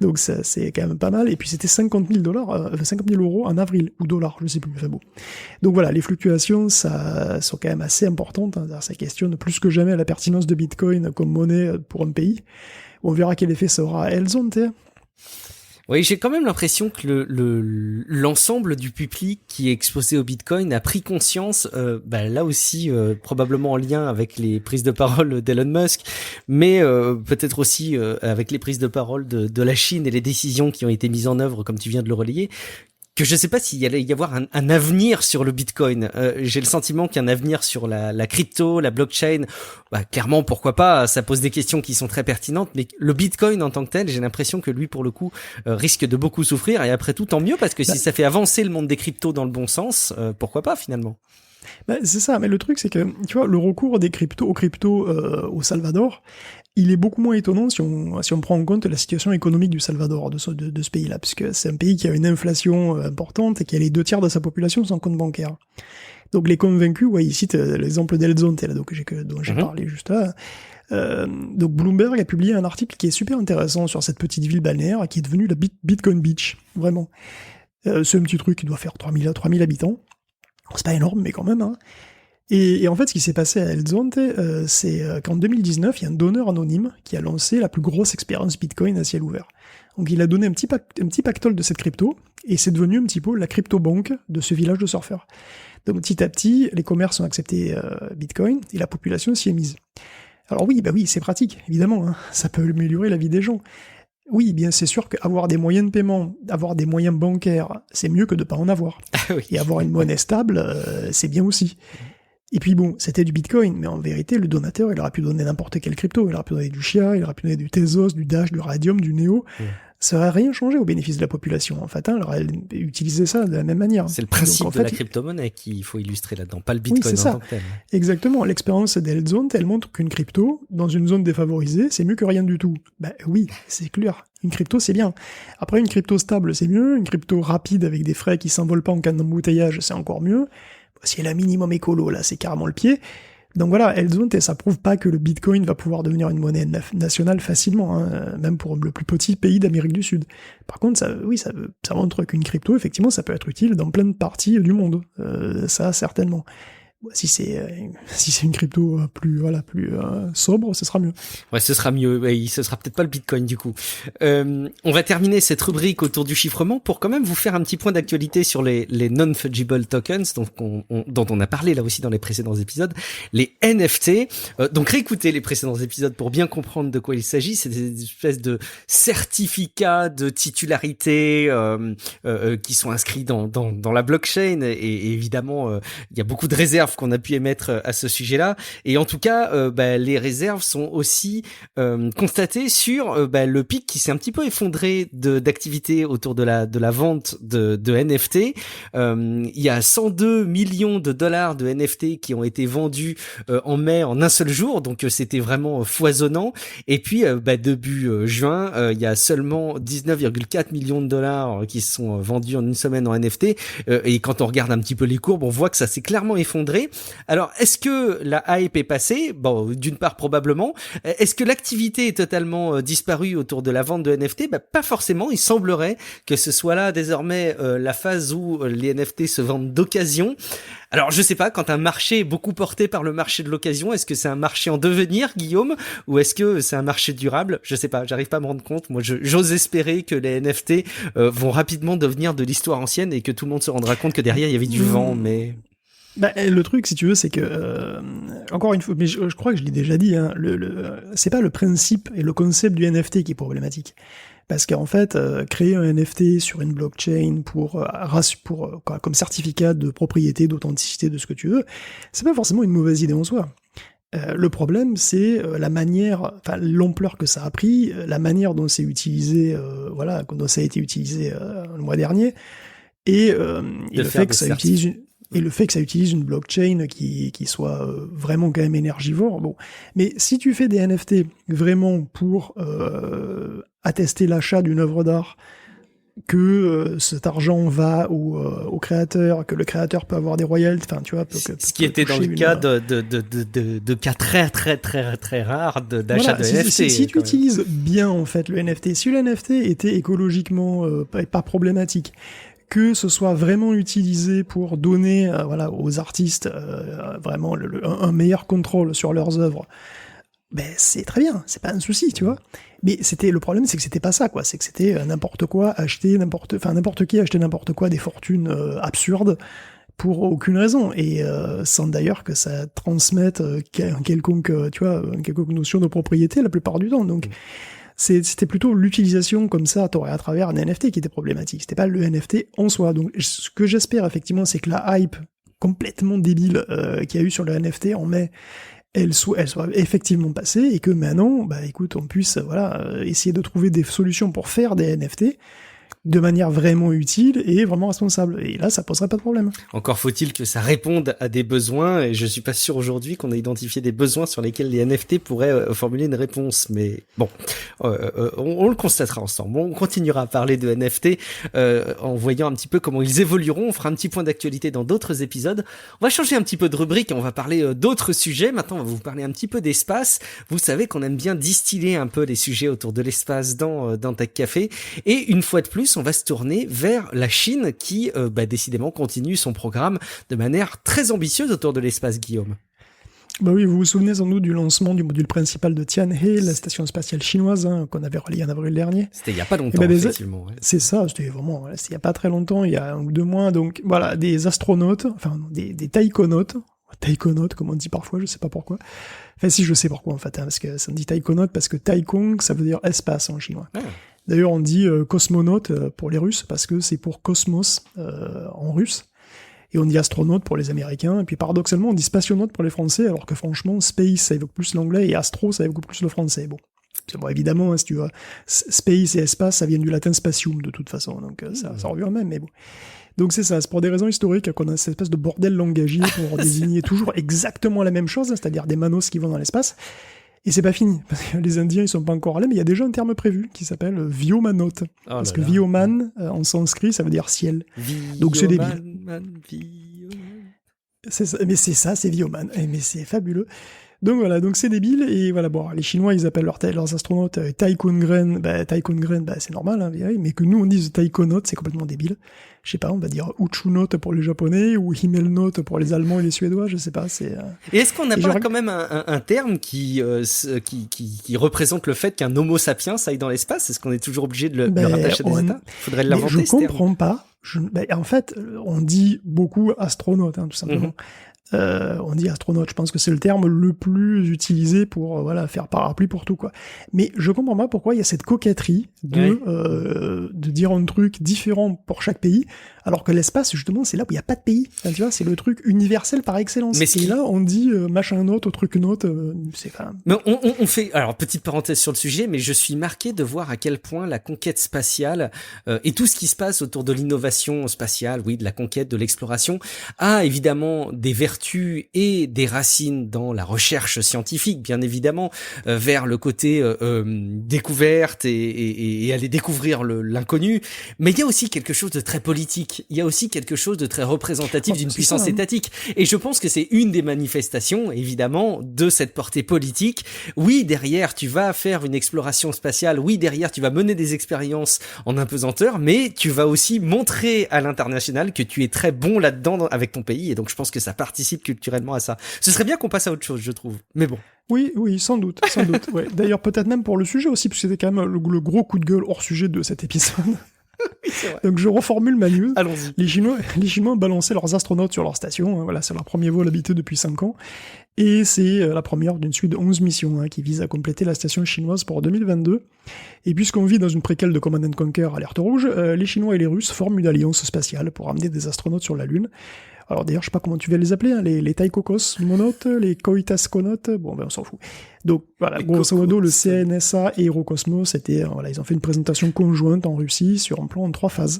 B: Donc ça, c'est quand même pas mal. Et puis c'était 50 000 euros en avril, ou dollars, je sais plus. Enfin bon. Donc voilà, les fluctuations, ça sont quand même assez importantes. Ça questionne plus que jamais la pertinence de Bitcoin comme monnaie pour un pays. On verra quel effet ça aura à Elzon,
A: Oui, j'ai quand même l'impression que l'ensemble du public qui est exposé au Bitcoin a pris conscience, là aussi probablement en lien avec les prises de parole d'Elon Musk, mais peut-être aussi avec les prises de parole de la Chine et les décisions qui ont été mises en œuvre, comme tu viens de le relayer, que je sais pas s'il y allait y avoir un avenir sur le Bitcoin. J'ai le sentiment qu'il y a un avenir sur la crypto, la blockchain. Bah, clairement, pourquoi pas, ça pose des questions qui sont très pertinentes, mais le Bitcoin en tant que tel, j'ai l'impression que lui, pour le coup, risque de beaucoup souffrir, et après tout, tant mieux, parce que si ça fait avancer le monde des cryptos dans le bon sens, pourquoi pas, finalement.
B: Bah, c'est ça, mais le truc, c'est que, tu vois, le recours des cryptos, aux cryptos au Salvador, il est beaucoup moins étonnant si on prend en compte la situation économique du Salvador, de ce pays-là, puisque c'est un pays qui a une inflation importante et qui a les 2 tiers de sa population sans compte bancaire. Donc les convaincus, ouais, ils citent l'exemple d'El Zonte, là, dont j'ai parlé juste là. Donc Bloomberg a publié un article qui est super intéressant sur cette petite ville balnéaire qui est devenue la Bitcoin Beach, vraiment. C'est un petit truc qui doit faire 3000 habitants. C'est pas énorme, mais quand même, hein. Et en fait, ce qui s'est passé à El Zonte, c'est qu'en 2019, il y a un donneur anonyme qui a lancé la plus grosse expérience Bitcoin à ciel ouvert. Donc il a donné un petit pactole de cette crypto, et c'est devenu un petit peu la crypto-banque de ce village de surfeurs. Donc petit à petit, les commerces ont accepté Bitcoin, et la population s'y est mise. Alors oui, c'est pratique, évidemment, hein. Ça peut améliorer la vie des gens. Oui, bien c'est sûr qu'avoir des moyens de paiement, avoir des moyens bancaires, c'est mieux que de pas en avoir.
A: Ah oui.
B: Et avoir une monnaie stable, c'est bien aussi. Et puis bon, c'était du Bitcoin, mais en vérité, le donateur, il aurait pu donner n'importe quelle crypto. Il aurait pu donner du Chia, il aurait pu donner du Tezos, du Dash, du Radium, du Neo. Ça aurait rien changé au bénéfice de la population. En fait, il aurait utilisé ça de la même manière.
A: C'est le principe de la crypto-monnaie qu'il faut illustrer là-dedans, pas le
B: Oui,
A: Bitcoin
B: c'est
A: en
B: ça.
A: tant que tel.
B: Exactement. L'expérience d'El Zonte, elle montre qu'une crypto, dans une zone défavorisée, c'est mieux que rien du tout. Ben oui, c'est clair. Une crypto, c'est bien. Après, une crypto stable, c'est mieux. Une crypto rapide avec des frais qui s'envolent pas en cas d'embouteillage, c'est encore mieux. Si elle a un minimum écolo, là, c'est carrément le pied. Donc voilà, El Zonte, ça prouve pas que le Bitcoin va pouvoir devenir une monnaie nationale facilement, hein, même pour le plus petit pays d'Amérique du Sud. Par contre, ça montre qu'une crypto, effectivement, ça peut être utile dans plein de parties du monde. Ça, certainement. Si c'est une crypto plus sobre, ce sera mieux.
A: Ouais, ce sera mieux. Ouais, ce sera peut-être pas le Bitcoin du coup. On va terminer cette rubrique autour du chiffrement pour quand même vous faire un petit point d'actualité sur les non-fungible tokens, dont on a parlé là aussi dans les précédents épisodes, les NFT. Donc réécoutez les précédents épisodes pour bien comprendre de quoi il s'agit. C'est des espèces de certificats de titularité qui sont inscrits dans la blockchain et évidemment il y a beaucoup de réserves qu'on a pu émettre à ce sujet-là, et en tout cas les réserves sont aussi constatées sur le pic qui s'est un petit peu effondré d'activité autour de la vente de NFT. Il y a 102 millions de dollars de NFT qui ont été vendus en mai en un seul jour, donc c'était vraiment foisonnant. Et puis début juin, il y a seulement 19,4 millions de dollars qui sont vendus en une semaine en NFT, et quand on regarde un petit peu les courbes, on voit que ça s'est clairement effondré. Alors, est-ce que la hype est passée ? Bon, d'une part, probablement. Est-ce que l'activité est totalement disparue autour de la vente de NFT ? Pas forcément. Il semblerait que ce soit là, désormais, la phase où les NFT se vendent d'occasion. Alors, je sais pas, quand un marché est beaucoup porté par le marché de l'occasion, est-ce que c'est un marché en devenir, Guillaume ? Ou est-ce que c'est un marché durable ? Je sais pas, j'arrive pas à me rendre compte. Moi, j'ose espérer que les NFT vont rapidement devenir de l'histoire ancienne et que tout le monde se rendra compte que derrière, il y avait du vent, mais...
B: le truc, si tu veux, c'est que encore une fois, mais je crois que je l'ai déjà dit, hein, c'est pas le principe et le concept du NFT qui est problématique, parce qu'en fait, créer un NFT sur une blockchain comme certificat de propriété, d'authenticité, de ce que tu veux, c'est pas forcément une mauvaise idée en soi. Le problème, c'est l'ampleur que ça a pris, la manière dont c'est utilisé, dont ça a été utilisé le mois dernier, et le fait que ça utilise une blockchain qui soit vraiment quand même énergivore. Bon, mais si tu fais des NFT vraiment pour attester l'achat d'une œuvre d'art, que cet argent va au créateur, que le créateur peut avoir des royalties, enfin tu vois,
A: ce qui était dans le cas de cas très très très très rares d'achat de NFT.
B: Si tu utilises bien en fait le NFT, si le NFT était écologiquement pas problématique, que ce soit vraiment utilisé pour donner aux artistes vraiment un meilleur contrôle sur leurs œuvres, c'est très bien, c'est pas un souci, tu vois. Mais le problème, c'est que c'était pas ça, quoi. C'est que c'était n'importe qui acheter n'importe quoi, des fortunes absurdes pour aucune raison, et sans d'ailleurs que ça transmette quelconque notion de propriété la plupart du temps. Donc C'était plutôt l'utilisation comme ça, à travers un NFT qui était problématique. C'était pas le NFT en soi. Donc, ce que j'espère effectivement, c'est que la hype complètement débile qu'il y a eu sur le NFT en mai, elle soit effectivement passée et que maintenant, bah écoute, on puisse essayer de trouver des solutions pour faire des NFT de manière vraiment utile et vraiment responsable. Et là, ça poserait pas de problème.
A: Encore faut-il que ça réponde à des besoins, et je suis pas sûr aujourd'hui qu'on ait identifié des besoins sur lesquels les NFT pourraient formuler une réponse. Mais bon, on le constatera ensemble. On continuera à parler de NFT en voyant un petit peu comment ils évolueront. On fera un petit point d'actualité dans d'autres épisodes. On va changer un petit peu de rubrique et on va parler d'autres sujets. Maintenant, on va vous parler un petit peu d'espace. Vous savez qu'on aime bien distiller un peu les sujets autour de l'espace dans Tech Café. Et une fois de plus, on va se tourner vers la Chine qui, décidément, continue son programme de manière très ambitieuse autour de l'espace, Guillaume.
B: Bah oui, vous vous souvenez sans doute du lancement du module principal de Tianhe, la station spatiale chinoise, qu'on avait relié en avril dernier.
A: C'était il y a pas longtemps, effectivement. Ouais.
B: C'est ça, c'était vraiment, c'était il y a pas très longtemps, il y a 1 ou 2 mois. Donc voilà, des astronautes, enfin des taïkonautes, comme on dit parfois, je sais pas pourquoi. Enfin si, je sais pourquoi en fait, parce que ça me dit taïkonaute parce que taikong, ça veut dire espace en chinois. Ah. D'ailleurs, on dit cosmonaute pour les Russes, parce que c'est pour cosmos en russe. Et on dit astronaute pour les Américains. Et puis paradoxalement, on dit spationaute pour les Français, alors que franchement, space, ça évoque plus l'anglais, et astro, ça évoque plus le français. Bon, évidemment, hein, si tu vois, space et espace, ça vient du latin spatium, de toute façon. Donc ça revient même, mais bon. Donc c'est ça, c'est pour des raisons historiques qu'on a cette espèce de bordel langagier pour désigner toujours exactement la même chose, c'est-à-dire des manos qui vont dans l'espace. Et c'est pas fini, parce que les Indiens ils sont pas encore allés, mais il y a déjà un terme prévu qui s'appelle Vyomanote. Parce que Vyoman, en sanskrit, ça veut dire ciel. Donc c'est débile. C'est ça, mais c'est ça, c'est Vyoman. Mais c'est fabuleux. Donc voilà, donc c'est débile, et voilà, bon, les Chinois ils appellent leurs astronautes Taikongren, c'est normal, hein, mais que nous on dise taïkonautes, c'est complètement débile. Je sais pas, on va dire Uchunote pour les Japonais, ou Himmelnote pour les Allemands et les Suédois, je sais pas, c'est...
A: Et est-ce qu'on n'a pas quand même un terme qui représente le fait qu'un homo sapiens aille dans l'espace? Est-ce qu'on est toujours obligé de le rattacher à des états? Faudrait l'inventer,
B: je comprends pas. En fait, on dit beaucoup astronaute, hein, tout simplement. On dit astronaute, je pense que c'est le terme le plus utilisé pour faire parapluie pour tout, quoi. Mais je comprends pas pourquoi il y a cette coquetterie de dire un truc différent pour chaque pays, alors que l'espace, justement, c'est là où il y a pas de pays. Enfin, tu vois, c'est le truc universel par excellence. Et là, on dit machin note, truc note, c'est quand même...
A: Mais on fait, alors petite parenthèse sur le sujet, mais je suis marqué de voir à quel point la conquête spatiale et tout ce qui se passe autour de l'innovation spatiale, oui, de la conquête, de l'exploration, a évidemment des vertus et des racines dans la recherche scientifique, bien évidemment, vers le côté découverte et aller découvrir l'inconnu. Mais il y a aussi quelque chose de très politique. Il y a aussi quelque chose de très représentatif d'une puissance étatique. Et je pense que c'est une des manifestations, évidemment, de cette portée politique. Oui, derrière, tu vas faire une exploration spatiale. Oui, derrière, tu vas mener des expériences en apesanteur, mais tu vas aussi montrer à l'international que tu es très bon là-dedans avec ton pays. Et donc, je pense que ça participe culturellement à ça. Ce serait bien qu'on passe à autre chose, je trouve. Mais bon.
B: Oui, sans doute. Ouais. D'ailleurs, peut-être même pour le sujet aussi, parce que c'était quand même le gros coup de gueule hors sujet de cet épisode.
A: Oui, c'est vrai.
B: Donc je reformule ma news.
A: Allons-y.
B: Les Chinois balançaient leurs astronautes sur leur station. Voilà, c'est leur premier vol habité depuis 5 ans. Et c'est la première d'une suite de 11 missions qui vise à compléter la station chinoise pour 2022. Et puisqu'on vit dans une préquelle de Command & Conquer alerte rouge, les Chinois et les Russes forment une alliance spatiale pour amener des astronautes sur la Lune. Alors d'ailleurs, je sais pas comment tu vas les appeler, hein, les taïkokosmonautes, les koitasconautes, bon ben on s'en fout. Donc voilà, grosso modo, le CNSA et Eurocosmos, ils ont fait une présentation conjointe en Russie sur un plan en 3 phases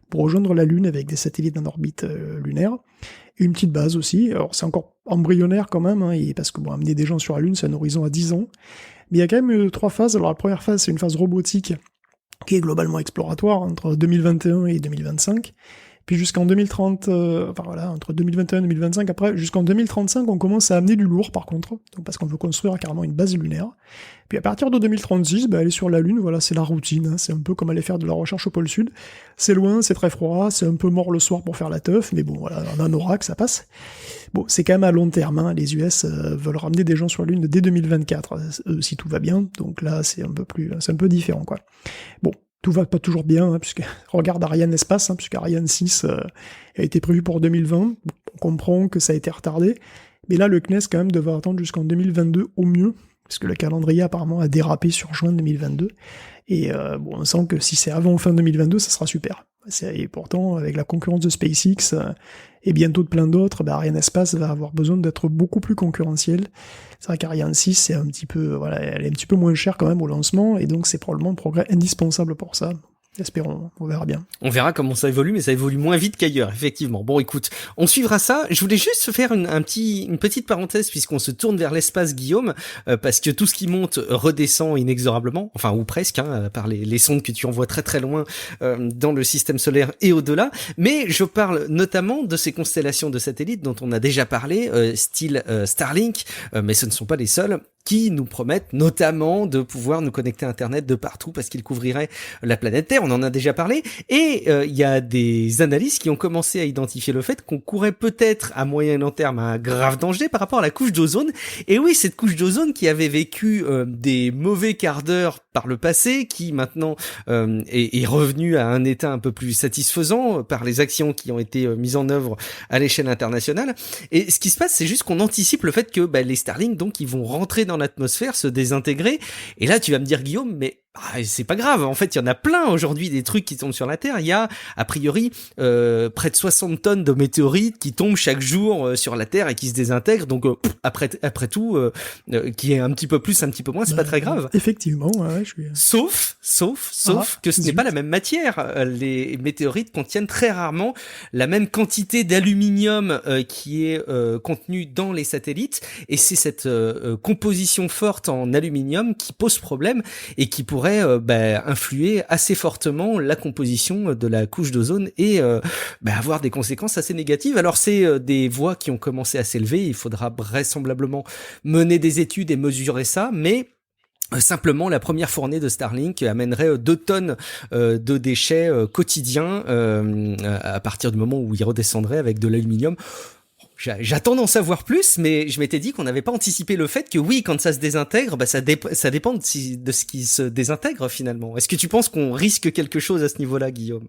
B: pour rejoindre la Lune avec des satellites en orbite lunaire. Et une petite base aussi, alors c'est encore embryonnaire quand même, parce que amener des gens sur la Lune, c'est un horizon à 10 ans. Mais il y a quand même 3 phases. Alors la première phase, c'est une phase robotique qui est globalement exploratoire entre 2021 et 2025. Puis jusqu'en 2030, entre 2021 et 2025, après, jusqu'en 2035, on commence à amener du lourd, par contre, donc parce qu'on veut construire carrément une base lunaire. Puis à partir de 2036, aller sur la Lune, voilà, c'est la routine, c'est un peu comme aller faire de la recherche au pôle Sud. C'est loin, c'est très froid, c'est un peu mort le soir pour faire la teuf, mais bon, voilà, on a un oracle, ça passe. Bon, c'est quand même à long terme, les US veulent ramener des gens sur la Lune dès 2024, si tout va bien, donc là, c'est un peu différent, quoi. Bon. Tout va pas toujours bien, puisque regarde Ariane Espace, puisque Ariane 6 a été prévu pour 2020. On comprend que ça a été retardé, mais là le CNES quand même devrait attendre jusqu'en 2022 au mieux parce que le calendrier apparemment a dérapé sur juin 2022, et on sent que si c'est avant fin 2022, ça sera super. Et pourtant, avec la concurrence de SpaceX et bientôt de plein d'autres, Ariane Espace va avoir besoin d'être beaucoup plus concurrentiel. C'est vrai qu'Ariane 6, c'est un petit peu, elle est un petit peu moins chère quand même au lancement, et donc c'est probablement un progrès indispensable pour ça. Espérons, on verra bien.
A: On verra comment ça évolue, mais ça évolue moins vite qu'ailleurs, effectivement. Bon, écoute, on suivra ça. Je voulais juste faire une petite parenthèse, puisqu'on se tourne vers l'espace, Guillaume, parce que tout ce qui monte redescend inexorablement, enfin, ou presque, par les sondes que tu envoies très très loin dans le système solaire et au-delà. Mais je parle notamment de ces constellations de satellites dont on a déjà parlé, style Starlink, mais ce ne sont pas les seuls, qui nous promettent notamment de pouvoir nous connecter à Internet de partout parce qu'ils couvriraient la planète Terre, on en a déjà parlé, et il y a des analystes qui ont commencé à identifier le fait qu'on courait peut-être à moyen et long terme un grave danger par rapport à la couche d'ozone, et oui, cette couche d'ozone qui avait vécu des mauvais quarts d'heure par le passé, qui maintenant est revenue à un état un peu plus satisfaisant par les actions qui ont été mises en œuvre à l'échelle internationale, et ce qui se passe, c'est juste qu'on anticipe le fait que les Starlink, donc, ils vont rentrer dans l'atmosphère, se désintégrer. Et là, tu vas me dire, Guillaume, mais c'est pas grave. En fait, il y en a plein aujourd'hui des trucs qui tombent sur la Terre. Il y a, a priori, près de 60 tonnes de météorites qui tombent chaque jour sur la Terre et qui se désintègrent. Donc, après tout, qui est un petit peu plus, un petit peu moins, c'est pas très grave.
B: Effectivement, ouais,
A: Sauf que ce n'est pas la même matière. Les météorites contiennent très rarement la même quantité d'aluminium qui est contenue dans les satellites. Et c'est cette composition forte en aluminium qui pose problème et qui pourrait influer assez fortement la composition de la couche d'ozone et avoir des conséquences assez négatives. Alors c'est des voix qui ont commencé à s'élever, il faudra vraisemblablement mener des études et mesurer ça, mais simplement, la première fournée de Starlink amènerait 2 tonnes de déchets quotidiens à partir du moment où il redescendrait avec de l'aluminium. J'attends d'en savoir plus, mais je m'étais dit qu'on n'avait pas anticipé le fait que oui, quand ça se désintègre, ça dépend de ce qui se désintègre finalement. Est-ce que tu penses qu'on risque quelque chose à ce niveau-là, Guillaume ?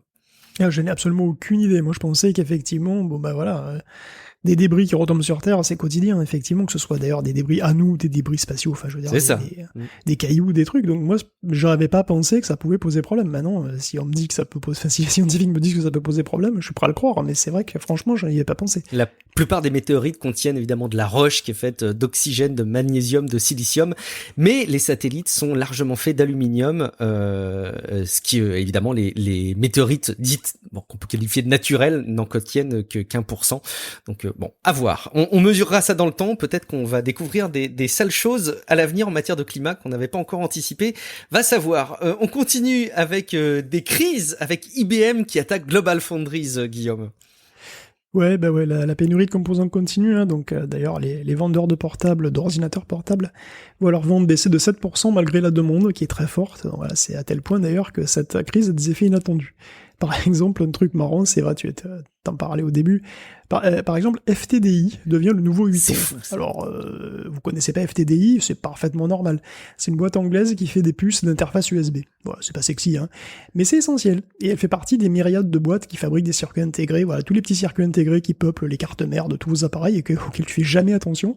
B: Je n'ai absolument aucune idée. Moi, je pensais qu'effectivement, des débris qui retombent sur Terre, c'est quotidien, effectivement, que ce soit d'ailleurs des débris à nous, des débris spatiaux, enfin, je veux dire, des cailloux, des trucs. Donc moi, j'avais pas pensé que ça pouvait poser problème. Maintenant, si on me dit que ça peut poser, enfin, si les scientifiques me disent que ça peut poser problème, je suis prêt à le croire, mais c'est vrai que franchement, je n'y avais pas pensé.
A: La plupart des météorites contiennent évidemment de la roche qui est faite d'oxygène, de magnésium, de silicium, mais les satellites sont largement faits d'aluminium, ce qui, évidemment, les météorites dites, qu'on peut qualifier de naturelles, n'en contiennent que 1%. Donc, à voir. On mesurera ça dans le temps. Peut-être qu'on va découvrir des sales choses à l'avenir en matière de climat qu'on n'avait pas encore anticipé. Va savoir. On continue avec des crises, avec IBM qui attaque GlobalFoundries, Guillaume.
B: Ouais, la pénurie de composants continue, donc d'ailleurs les vendeurs d'ordinateurs portables voient leur vente baisser de 7% malgré la demande qui est très forte. Donc, voilà, c'est à tel point d'ailleurs que cette crise a des effets inattendus. Par exemple, un truc marrant, c'est vrai, tu t'en parlais au début. Par exemple, FTDI devient le nouveau 8 ans. Alors, vous connaissez pas FTDI, c'est parfaitement normal. C'est une boîte anglaise qui fait des puces d'interface USB. Voilà, c'est pas sexy, mais c'est essentiel. Et elle fait partie des myriades de boîtes qui fabriquent des circuits intégrés, voilà, tous les petits circuits intégrés qui peuplent les cartes mères de tous vos appareils et auxquels tu fais jamais attention.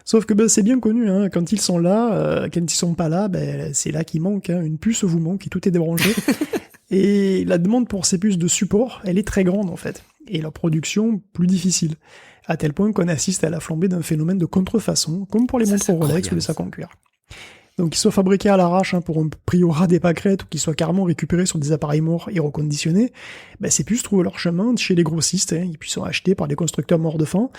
B: Sauf que c'est bien connu, quand ils sont là, quand ils sont pas là, c'est là qu'il manque, une puce vous manque et tout est débranché. Et la demande pour ces puces de support, elle est très grande en fait, et leur production plus difficile, à tel point qu'on assiste à la flambée d'un phénomène de contrefaçon, comme pour les montres Rolex ou les sacs en cuir. Donc qu'ils soient fabriqués à l'arrache pour un prix au ras des pâquerettes, ou qu'ils soient carrément récupérés sur des appareils morts et reconditionnés, ces puces trouvent leur chemin chez les grossistes, et puis sont achetés par des constructeurs morts de faim,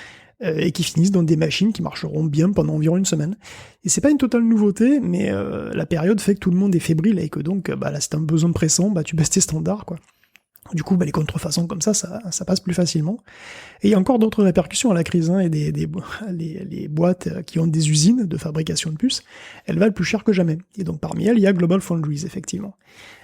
B: et qui finissent dans des machines qui marcheront bien pendant environ une semaine. Et c'est pas une totale nouveauté, mais la période fait que tout le monde est fébrile, et que donc, là, c'est un besoin pressant, tu baisses tes standards, quoi. Du coup, les contrefaçons comme ça passe plus facilement. Et il y a encore d'autres répercussions à la crise, et les boîtes qui ont des usines de fabrication de puces, elles valent plus cher que jamais. Et donc parmi elles, il y a GlobalFoundries, effectivement.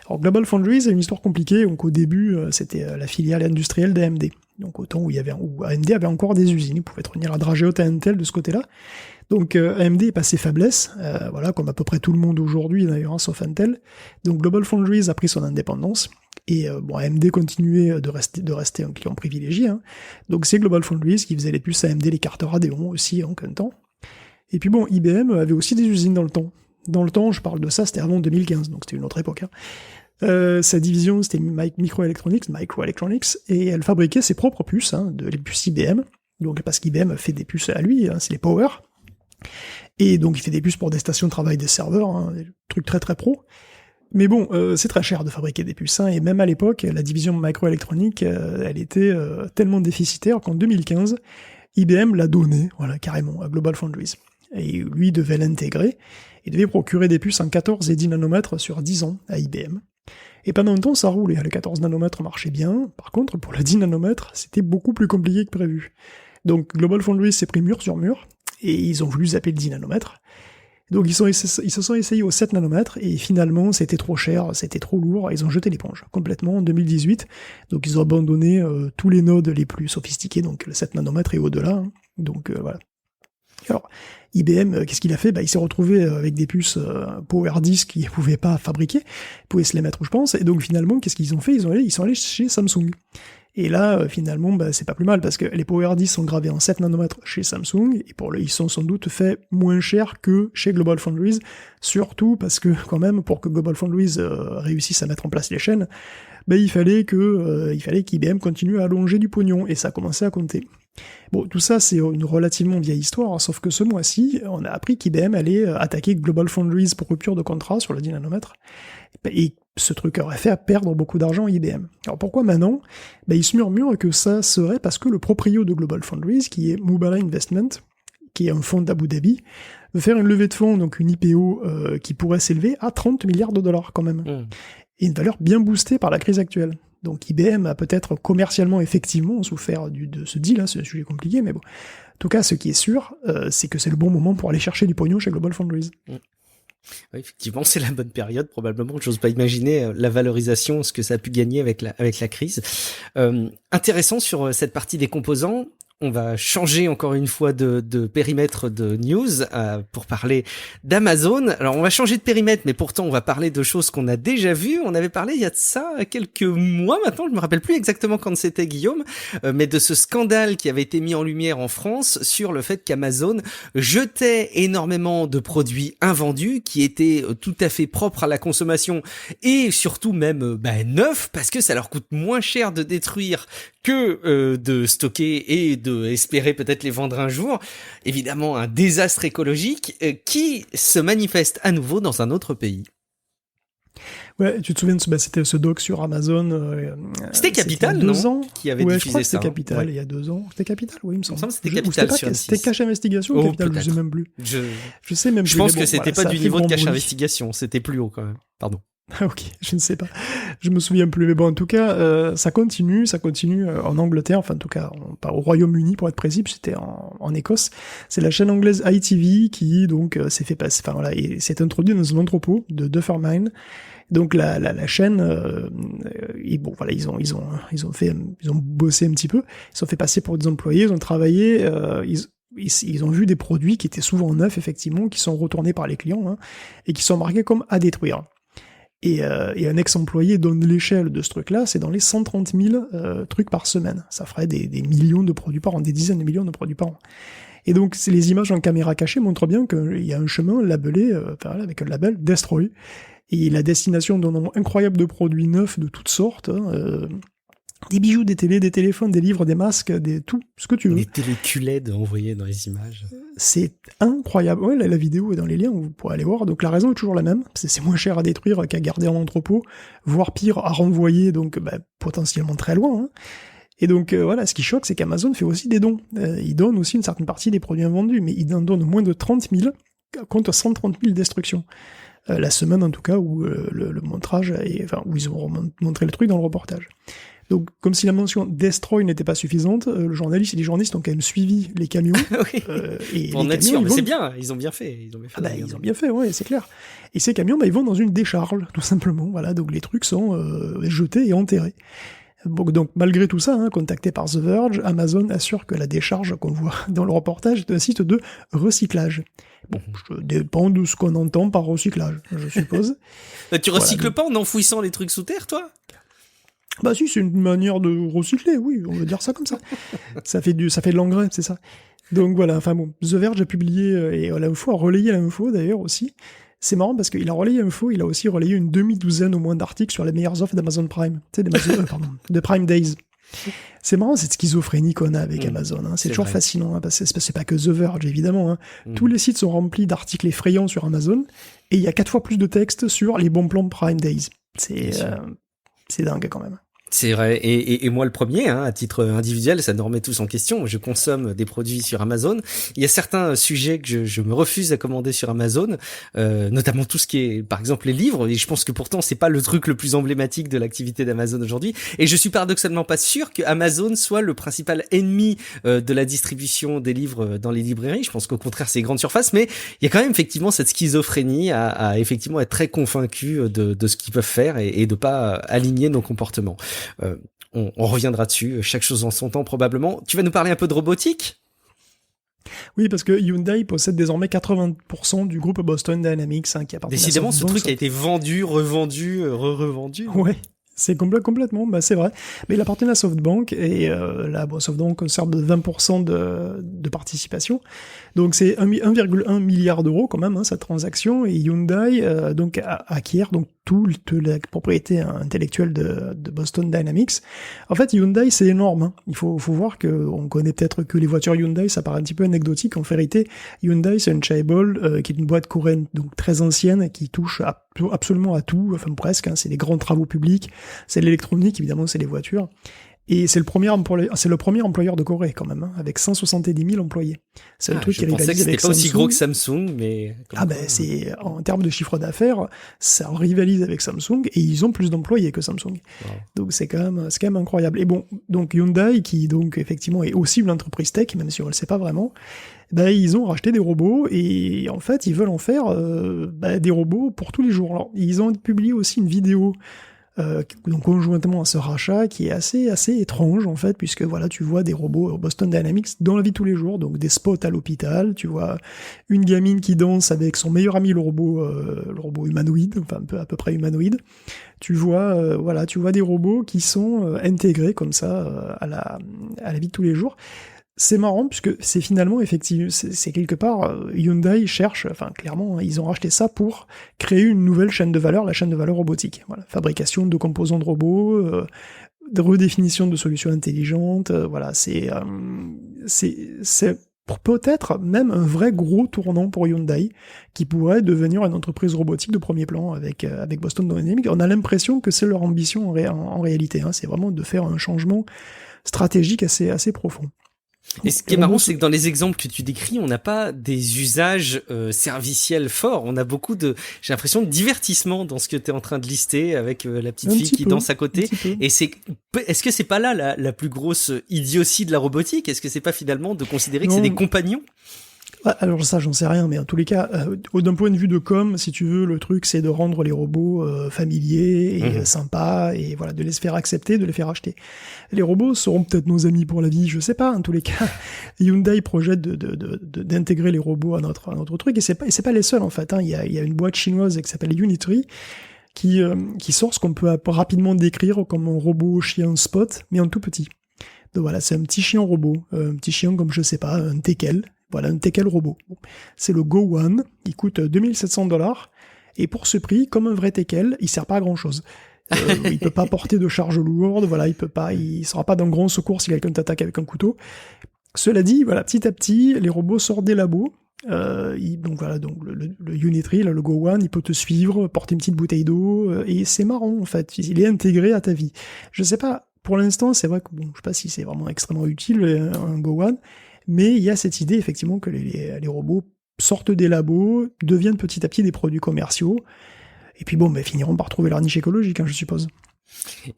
B: Alors GlobalFoundries a une histoire compliquée, donc au début, c'était la filiale industrielle d'AMD. Donc au temps où AMD avait encore des usines, ils pouvaient tenir la dragée haute à Intel de ce côté-là. Donc AMD est passé faiblesse, comme à peu près tout le monde aujourd'hui d'ailleurs, sauf Intel. Donc GlobalFoundries a pris son indépendance, et AMD continuait de rester un client privilégié. Donc c'est GlobalFoundries qui faisait les puces AMD, les cartes Radeon aussi en un temps. Et puis bon, IBM avait aussi des usines dans le temps. Dans le temps, je parle de ça, c'était avant 2015, donc c'était une autre époque. Sa division, c'était Microelectronics, et elle fabriquait ses propres puces, les puces IBM. Donc parce qu'IBM fait des puces à lui, c'est les Power. Et donc il fait des puces pour des stations de travail, des serveurs, des trucs très très pro. Mais bon, c'est très cher de fabriquer des puces, et même à l'époque, la division Microelectronics, elle était tellement déficitaire qu'en 2015, IBM l'a donné, voilà, carrément, à GlobalFoundries. Et lui devait l'intégrer, il devait procurer des puces en 14 et 10 nanomètres sur 10 ans à IBM. Et pendant un temps, ça roulait, les 14 nanomètres marchaient bien, par contre, pour le 10 nanomètres, c'était beaucoup plus compliqué que prévu. Donc GlobalFoundries s'est pris mur sur mur, et ils ont voulu zapper le 10 nanomètres. Donc ils se sont essayés au 7 nanomètres, et finalement c'était trop cher, c'était trop lourd, ils ont jeté l'éponge complètement en 2018. Donc ils ont abandonné tous les nodes les plus sophistiqués, donc le 7 nanomètres et au-delà. Donc voilà. Alors, IBM, qu'est-ce qu'il a fait ? Il s'est retrouvé avec des puces PowerDisk qu'il ne pouvait pas fabriquer, il pouvait se les mettre où je pense, et donc finalement, qu'est-ce qu'ils ont fait ? Ils sont allés chez Samsung. Et là, finalement, c'est pas plus mal, parce que les PowerDisk sont gravés en 7 nanomètres chez Samsung, et ils sont sans doute faits moins cher que chez GlobalFoundries, surtout parce que, quand même, pour que GlobalFoundries réussisse à mettre en place les chaînes, il fallait qu'IBM continue à allonger du pognon, et ça a commencé à compter. Bon, tout ça, c'est une relativement vieille histoire, sauf que ce mois-ci, on a appris qu'IBM allait attaquer GlobalFoundries pour rupture de contrat sur le 10 nanomètres, et ce truc aurait fait perdre beaucoup d'argent à IBM. Alors pourquoi maintenant ? Il se murmure que ça serait parce que le proprio de GlobalFoundries, qui est Mubara Investment, qui est un fonds d'Abu Dhabi, veut faire une levée de fonds, donc une IPO, qui pourrait s'élever à 30 milliards de dollars quand même. Et une valeur bien boostée par la crise actuelle. Donc IBM a peut-être commercialement, effectivement, souffert de ce deal, c'est un sujet compliqué, mais bon. En tout cas, ce qui est sûr, c'est que c'est le bon moment pour aller chercher du pognon chez GlobalFoundries.
A: Oui, effectivement, c'est la bonne période, probablement. J'ose pas imaginer la valorisation, ce que ça a pu gagner avec la crise. Intéressant sur cette partie des composants. On va changer encore une fois de périmètre de news pour parler d'Amazon. Alors on va changer de périmètre, mais pourtant on va parler de choses qu'on a déjà vues. On avait parlé il y a de ça quelques mois maintenant, je me rappelle plus exactement quand c'était, Guillaume, mais de ce scandale qui avait été mis en lumière en France sur le fait qu'Amazon jetait énormément de produits invendus qui étaient tout à fait propres à la consommation et surtout même neufs, parce que ça leur coûte moins cher de détruire que de stocker et de espérer peut-être les vendre un jour. Évidemment, un désastre écologique qui se manifeste à nouveau dans un autre pays.
B: Ouais, tu te souviens, c'était ce doc sur Amazon.
A: C'était Capital, non, qui avait diffusé ça.
B: Je crois que c'était Capital, il y a 2 ans. C'était Capital, oui, il me semble.
A: C'était Capital sur M6.
B: C'était Cache Investigation ou Capital, je sais même plus. Je sais même plus.
A: Je pense que c'était pas du niveau de Cache Investigation, c'était plus haut quand même. Pardon.
B: Ah ok, je ne sais pas. Je me souviens plus, mais bon, en tout cas, ça continue en Angleterre, enfin en tout cas, pas au Royaume-Uni pour être précis, c'était en Écosse. C'est la chaîne anglaise ITV qui donc s'est fait passer, enfin voilà, et s'est introduit dans un entrepôt de Duffermine. Donc la chaîne, bon voilà, ils ont bossé un petit peu, ils se sont fait passer pour des employés, ils ont travaillé, ils ont vu des produits qui étaient souvent neufs effectivement, qui sont retournés par les clients et qui sont marqués comme à détruire. Et un ex-employé donne l'échelle de ce truc-là, c'est dans les 130 000 trucs par semaine. Ça ferait des millions de produits par an, des dizaines de millions de produits par an. Et donc, les images en caméra cachée montrent bien qu'il y a un chemin labellé, avec un label Destroy. Et la destination d'un nombre incroyable de produits neufs de toutes sortes, des bijoux, des télés, des téléphones, des livres, des masques, tout, ce que tu veux.
A: Les téléculèdes envoyés dans les images.
B: C'est incroyable. Ouais, la vidéo est dans les liens, vous pourrez aller voir. Donc la raison est toujours la même. C'est moins cher à détruire qu'à garder en entrepôt, voire pire, à renvoyer, donc potentiellement très loin. Et donc voilà, ce qui choque, c'est qu'Amazon fait aussi des dons. Il donne aussi une certaine partie des produits invendus, mais il en donne moins de 30 000 contre 130 000 destructions. La semaine en tout cas où le montage, où ils ont montré le truc dans le reportage. Donc, comme si la mention Destroy n'était pas suffisante, les journalistes ont quand même suivi les camions.
A: Oui. Pour être sûr, mais c'est bien, ils ont bien fait. Ils
B: ont bien fait, ouais, c'est clair. Et ces camions, ils vont dans une décharge, tout simplement. Voilà, donc les trucs sont jetés et enterrés. Donc, malgré tout ça, contacté par The Verge, Amazon assure que la décharge qu'on voit dans le reportage est un site de recyclage. Bon, ça dépend de ce qu'on entend par recyclage, je suppose.
A: Tu recycles pas en enfouissant les trucs sous terre, toi ?
B: Si, c'est une manière de recycler, oui, on va dire ça comme ça. ça fait de l'engrais, c'est ça. Donc voilà, enfin bon, The Verge a publié, et l'info a relayé l'info d'ailleurs aussi. C'est marrant parce qu'il a relayé l'info, il a aussi relayé une demi-douzaine au moins d'articles sur les meilleures offres d'Amazon Prime. Tu sais, de Prime Days. C'est marrant cette schizophrénie qu'on a avec Amazon. Hein. C'est toujours vrai. Fascinant, hein, parce que c'est pas que The Verge, évidemment. Hein. Tous les sites sont remplis d'articles effrayants sur Amazon, et il y a 4 fois plus de textes sur les bons plans Prime Days. C'est dingue quand même.
A: C'est vrai, et moi le premier, hein, à titre individuel, ça nous remet tous en question. Je consomme des produits sur Amazon. Il y a certains sujets que je me refuse à commander sur Amazon, notamment tout ce qui est, par exemple, les livres. Et je pense que pourtant c'est pas le truc le plus emblématique de l'activité d'Amazon aujourd'hui. Et je suis paradoxalement pas sûr que Amazon soit le principal ennemi de la distribution des livres dans les librairies. Je pense qu'au contraire c'est grande surface, mais il y a quand même effectivement cette schizophrénie à effectivement être très convaincu de ce qu'ils peuvent faire et de pas aligner nos comportements. On reviendra dessus, chaque chose en son temps probablement. Tu vas nous parler un peu de robotique ?
B: Oui, parce que Hyundai possède désormais 80% du groupe Boston Dynamics, hein, qui appartient
A: Décidément, ce truc a été vendu, revendu, revendu.
B: Ouais. C'est complètement, bah c'est vrai. Mais il appartient à SoftBank, et là, SoftBank conserve 20% de participation. Donc c'est 1,1 milliard d'euros quand même, hein, cette transaction, et Hyundai donc acquiert donc toute la propriété intellectuelle de Boston Dynamics. En fait, Hyundai, c'est énorme. Hein. Il faut voir que on connaît peut-être que les voitures Hyundai, ça paraît un petit peu anecdotique. En vérité, Hyundai, c'est une chaebol qui est une boîte coréenne, donc très ancienne, qui touche absolument à tout, enfin presque. Hein. C'est les grands travaux publics, c'est l'électronique, évidemment, c'est les voitures. Et c'est le premier employeur de Corée, quand même, hein, avec 170 000 employés. C'est un truc qui rivalise avec Samsung. Je pensais que c'était pas
A: aussi gros que Samsung, mais...
B: c'est, en termes de chiffre d'affaires, ça rivalise avec Samsung, et ils ont plus d'employés que Samsung. Wow. Donc c'est quand même incroyable. Et bon, donc Hyundai, qui donc effectivement est aussi une entreprise tech, même si on le sait pas vraiment, ils ont racheté des robots, et en fait, ils veulent en faire des robots pour tous les jours. Alors, ils ont publié aussi une vidéo donc conjointement à ce rachat qui est assez étrange en fait, puisque voilà, tu vois des robots Boston Dynamics dans la vie de tous les jours, donc des spots à l'hôpital, tu vois une gamine qui danse avec son meilleur ami le robot humanoïde, enfin à peu près humanoïde. Tu vois tu vois des robots qui sont intégrés comme ça à la vie de tous les jours. C'est marrant puisque c'est finalement effectivement c'est quelque part Hyundai cherche, enfin clairement ils ont racheté ça pour créer une nouvelle chaîne de valeur, la chaîne de valeur robotique. Voilà, fabrication de composants de robots, de redéfinition de solutions intelligentes. Voilà, c'est peut-être même un vrai gros tournant pour Hyundai qui pourrait devenir une entreprise robotique de premier plan avec Boston Dynamics. On a l'impression que c'est leur ambition en réalité. Hein, c'est vraiment de faire un changement stratégique assez profond.
A: Et ce qui est marrant, c'est que dans les exemples que tu décris, on n'a pas des usages serviciels forts. On a beaucoup j'ai l'impression, de divertissement dans ce que tu es en train de lister avec la petite fille qui danse à côté. Et est-ce que c'est pas là la plus grosse idiotie de la robotique ? Est-ce que c'est pas finalement de considérer que c'est des compagnons ?
B: Alors ça, j'en sais rien, mais en tous les cas, d'un point de vue de com, si tu veux, le truc, c'est de rendre les robots familiers et sympas, et voilà, de les faire accepter, de les faire acheter. Les robots seront peut-être nos amis pour la vie, je sais pas. En tous les cas, Hyundai projette d'intégrer les robots à notre truc, et c'est pas les seuls en fait. Hein. Il y a une boîte chinoise qui s'appelle Unitree qui sort ce qu'on peut rapidement décrire comme un robot chien spot, mais en tout petit. Donc voilà, c'est un petit chien robot, un petit chien comme je sais pas, un teckel. Voilà, un teckel robot. C'est le Go One, il coûte $2 700, et pour ce prix, comme un vrai teckel, il sert pas à grand chose. Il peut pas porter de charge lourde, voilà, il sera pas d'un grand secours si quelqu'un t'attaque avec un couteau. Cela dit, voilà, petit à petit, les robots sortent des labos. Donc le Unitree, là, le Go One, il peut te suivre, porter une petite bouteille d'eau, et c'est marrant en fait. Il est intégré à ta vie. Je sais pas, pour l'instant, c'est vrai que je sais pas si c'est vraiment extrêmement utile un Go One. Mais il y a cette idée, effectivement, que les robots sortent des labos, deviennent petit à petit des produits commerciaux, et puis finiront par trouver leur niche écologique, hein, je suppose.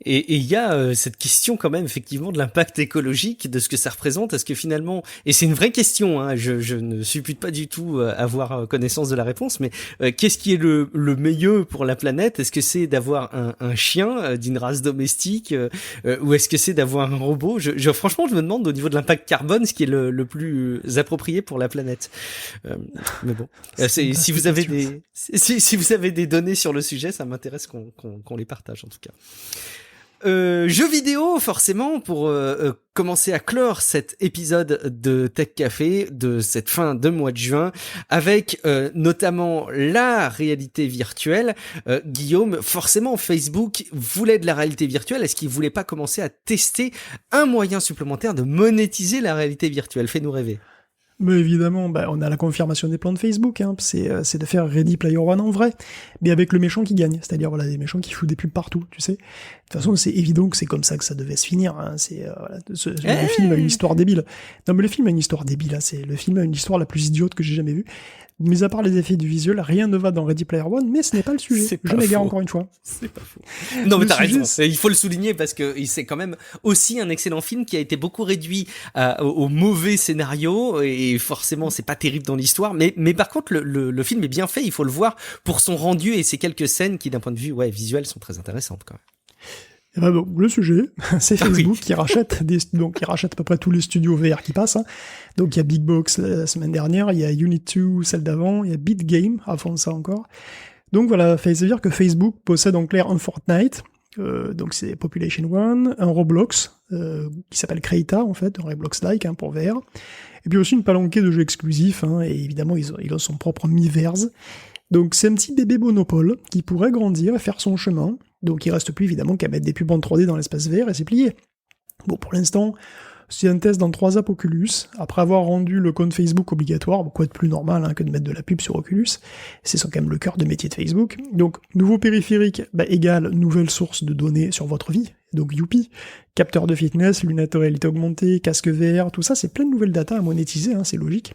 A: Et il y a cette question quand même effectivement de l'impact écologique, de ce que ça représente. Est-ce que finalement, et c'est une vraie question, hein, je ne suppute pas du tout avoir connaissance de la réponse, mais qu'est-ce qui est le mieux pour la planète ? Est-ce que c'est d'avoir un chien d'une race domestique ou est-ce que c'est d'avoir un robot ? Franchement, je me demande au niveau de l'impact carbone ce qui est le plus approprié pour la planète. Mais bon, si vous avez des données sur le sujet, ça m'intéresse qu'on les partage en tout cas. Jeux vidéo, forcément, pour commencer à clore cet épisode de Tech Café de cette fin de mois de juin, avec notamment la réalité virtuelle. Guillaume, forcément, Facebook voulait de la réalité virtuelle. Est-ce qu'il voulait pas commencer à tester un moyen supplémentaire de monétiser la réalité virtuelle? Fais-nous rêver.
B: Mais évidemment, on a la confirmation des plans de Facebook, hein, c'est de faire Ready Player One en vrai, mais avec le méchant qui gagne, c'est-à-dire voilà, des méchants qui foutent des pubs partout, tu sais. De toute façon, c'est évident que c'est comme ça que ça devait se finir, hein, le film a une histoire débile. Non mais le film a une histoire débile, hein, le film a une histoire la plus idiote que j'ai jamais vue. Mis à part les effets du visuel, rien ne va dans Ready Player One, mais ce n'est pas le sujet. Je m'égare encore une fois.
A: C'est pas faux. Non, mais t'as raison. Il faut le souligner parce que c'est quand même aussi un excellent film qui a été beaucoup réduit au mauvais scénario et forcément c'est pas terrible dans l'histoire. Mais par contre le film est bien fait. Il faut le voir pour son rendu et ces quelques scènes qui d'un point de vue visuel sont très intéressantes quand même.
B: Et donc, le sujet, c'est Facebook qui rachète qui rachète à peu près tous les studios VR qui passent, hein. Donc, il y a Big Box la semaine dernière, il y a Unit 2 celle d'avant, il y a BitGame avant ça encore. Donc voilà, ça veut dire que Facebook possède en clair un Fortnite, donc c'est Population One, un Roblox, qui s'appelle Crayta en fait, un Roblox-like, hein, pour VR. Et puis aussi une palanquée de jeux exclusifs, hein, et évidemment ils ont son propre Miiverse. Donc c'est un petit bébé monopole qui pourrait grandir et faire son chemin. Donc il reste plus évidemment qu'à mettre des pubs en 3D dans l'espace VR et c'est plié. Bon, pour l'instant, c'est un test dans 3 apps Oculus, après avoir rendu le compte Facebook obligatoire, quoi de plus normal que de mettre de la pub sur Oculus, c'est quand même le cœur de métier de Facebook. Donc nouveau périphérique égale nouvelle source de données sur votre vie, donc youpi, capteur de fitness, lunettes de réalité augmentée, casque VR, tout ça c'est plein de nouvelles data à monétiser, hein, c'est logique.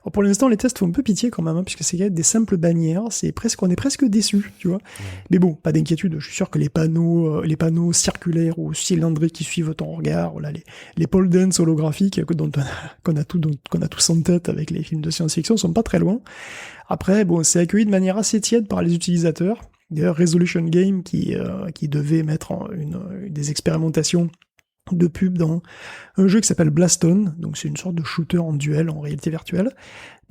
B: Alors pour l'instant les tests font un peu pitié quand même, hein, puisque c'est des simples bannières, on est presque déçus, tu vois. Mais bon, pas d'inquiétude, je suis sûr que les panneaux circulaires ou cylindriques qui suivent ton regard, voilà, les pole dance holographiques qu'on a tous en tête avec les films de science-fiction sont pas très loin. Après, bon, c'est accueilli de manière assez tiède par les utilisateurs. D'ailleurs, Resolution Game qui devait mettre des expérimentations de pub dans un jeu qui s'appelle Blaston, donc c'est une sorte de shooter en duel en réalité virtuelle.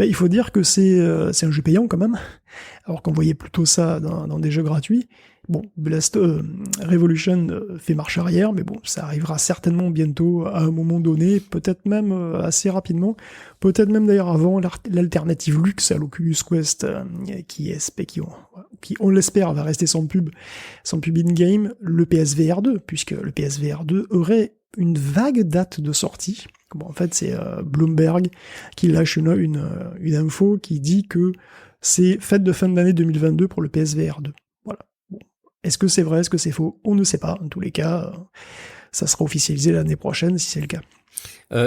B: Il faut dire que c'est un jeu payant quand même, alors qu'on voyait plutôt ça dans des jeux gratuits. Bon, Revolution fait marche arrière, mais bon, ça arrivera certainement bientôt à un moment donné, peut-être même assez rapidement, peut-être même d'ailleurs avant l'alternative luxe à l'Oculus Quest, qui on l'espère va rester sans pub in-game, le PSVR 2, puisque le PSVR 2 aurait une vague date de sortie. Bon, en fait, c'est Bloomberg qui lâche une info qui dit que c'est fête de fin d'année 2022 pour le PSVR 2. Voilà. Bon. Est-ce que c'est vrai, est-ce que c'est faux? On ne sait pas. En tous les cas, ça sera officialisé l'année prochaine si c'est le cas.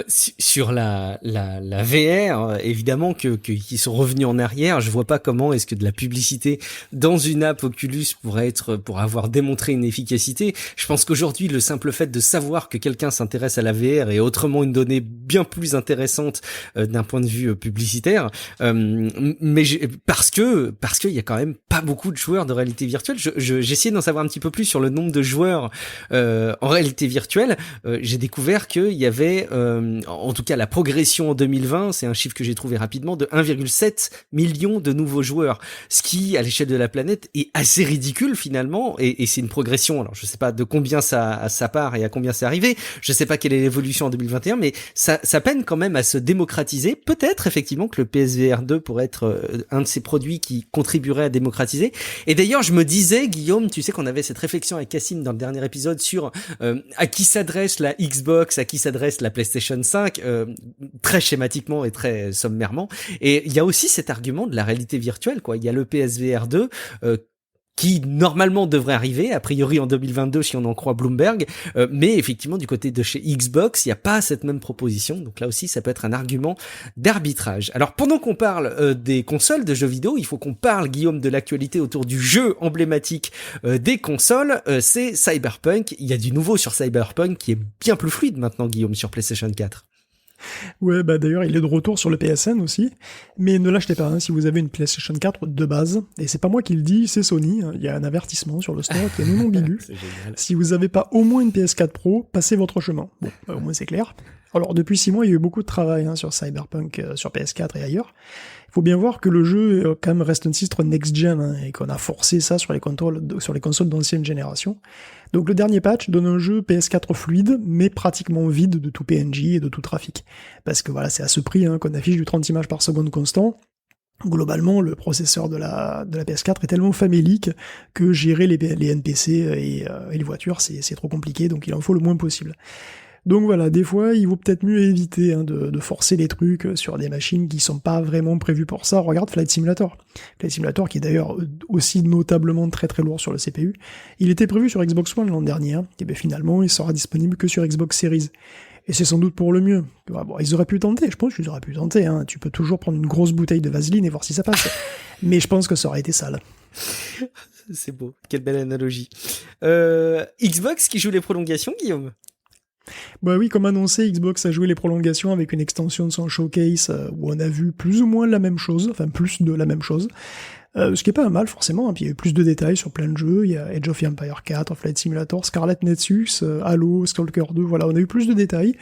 A: Sur la VR, évidemment qu'ils sont revenus en arrière. Je vois pas comment est-ce que de la publicité dans une app Oculus pour avoir démontré une efficacité. Je pense qu'aujourd'hui, le simple fait de savoir que quelqu'un s'intéresse à la VR est autrement une donnée bien plus intéressante d'un point de vue publicitaire. Mais parce que il y a quand même pas beaucoup de joueurs de réalité virtuelle. J'ai essayé d'en savoir un petit peu plus sur le nombre de joueurs en réalité virtuelle. J'ai découvert qu'il y avait en tout cas la progression en 2020, c'est un chiffre que j'ai trouvé rapidement, de 1,7 million de nouveaux joueurs, ce qui à l'échelle de la planète est assez ridicule finalement, et c'est une progression. Alors je sais pas de combien ça part et à combien c'est arrivé, je sais pas quelle est l'évolution en 2021, mais ça peine quand même à se démocratiser. Peut-être effectivement que le PSVR 2 pourrait être un de ces produits qui contribuerait à démocratiser. Et d'ailleurs je me disais, Guillaume, tu sais qu'on avait cette réflexion avec Cassim dans le dernier épisode sur à qui s'adresse la Xbox, à qui s'adresse la PlayStation 5, très schématiquement et très sommairement. Et il y a aussi cet argument de la réalité virtuelle, quoi. Il y a le PSVR 2 qui normalement devrait arriver, a priori en 2022 si on en croit Bloomberg, mais effectivement du côté de chez Xbox, il n'y a pas cette même proposition, donc là aussi ça peut être un argument d'arbitrage. Alors pendant qu'on parle des consoles de jeux vidéo, il faut qu'on parle, Guillaume, de l'actualité autour du jeu emblématique des consoles, c'est Cyberpunk. Il y a du nouveau sur Cyberpunk qui est bien plus fluide maintenant, Guillaume, sur PlayStation 4.
B: Ouais, d'ailleurs, il est de retour sur le PSN aussi, mais ne l'achetez pas, hein, si vous avez une PlayStation 4 de base, et c'est pas moi qui le dis, c'est Sony, hein, il y a un avertissement sur le store qui est non ambigu. Si vous avez pas au moins une PS4 Pro, passez votre chemin. Bon, au moins c'est clair. Alors, depuis 6 mois, il y a eu beaucoup de travail sur Cyberpunk, sur PS4 et ailleurs. faut bien voir que le jeu quand même reste un titre next-gen, hein, et qu'on a forcé ça sur les consoles d'ancienne génération. Donc le dernier patch donne un jeu PS4 fluide, mais pratiquement vide de tout PNJ et de tout trafic. Parce que voilà, c'est à ce prix hein, qu'on affiche du 30 images par seconde constant. Globalement, le processeur de la PS4 est tellement famélique que gérer les NPC et les voitures, c'est trop compliqué, donc il en faut le moins possible. Donc voilà, des fois, il vaut peut-être mieux éviter hein, de forcer les trucs sur des machines qui sont pas vraiment prévues pour ça. Regarde Flight Simulator. Flight Simulator, qui est d'ailleurs aussi notablement très très lourd sur le CPU. Il était prévu sur Xbox One l'an dernier, hein, et bien finalement, il sera disponible que sur Xbox Series. Et c'est sans doute pour le mieux. Bon, ils auraient pu tenter, je pense qu'ils auraient pu tenter. Hein. Tu peux toujours prendre une grosse bouteille de Vaseline et voir si ça passe. Mais je pense que ça aurait été sale.
A: C'est beau, quelle belle analogie. Xbox qui joue les prolongations, Guillaume?
B: Bah oui, comme annoncé, Xbox a joué les prolongations avec une extension de son showcase où on a vu plus ou moins la même chose, enfin plus de la même chose. Ce qui est pas mal forcément, hein. Puis il y a eu plus de détails sur plein de jeux, il y a Age of Empires 4, Flight Simulator, Scarlet Nexus, Halo, Stalker 2, voilà, on a eu plus de détails.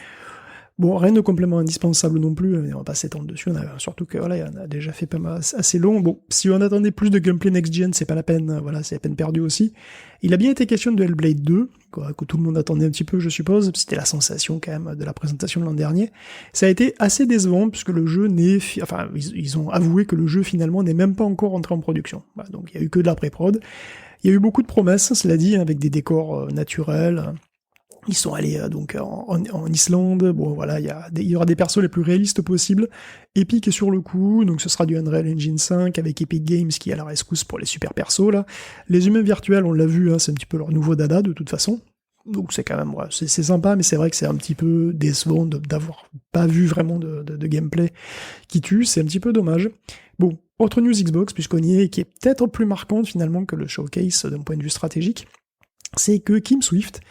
B: Bon, rien de complètement indispensable non plus, on va pas s'étendre dessus, surtout que voilà, il y en a déjà fait pas mal assez long. Bon, si on attendait plus de gameplay next-gen, c'est pas la peine, voilà, c'est à peine perdu aussi. Il a bien été question de Hellblade 2, quoi, que tout le monde attendait un petit peu, je suppose, c'était la sensation quand même de la présentation de l'an dernier. Ça a été assez décevant, puisque le jeu ils ont avoué que le jeu finalement n'est même pas encore entré en production. Voilà, donc il y a eu que de la pré-prod. Il y a eu beaucoup de promesses, cela dit, avec des décors naturels. Ils sont allés donc en Islande, bon voilà, il y aura des persos les plus réalistes possibles, Epic est sur le coup, donc ce sera du Unreal Engine 5 avec Epic Games qui est à la rescousse pour les super persos là. Les humains virtuels, on l'a vu, hein, c'est un petit peu leur nouveau dada de toute façon, donc c'est quand même, ouais, c'est sympa, mais c'est vrai que c'est un petit peu décevant d'avoir pas vu vraiment de gameplay qui tue, c'est un petit peu dommage. Bon, autre news Xbox, puisqu'on y est, qui est peut-être plus marquante finalement que le showcase d'un point de vue stratégique, c'est que Kim Swift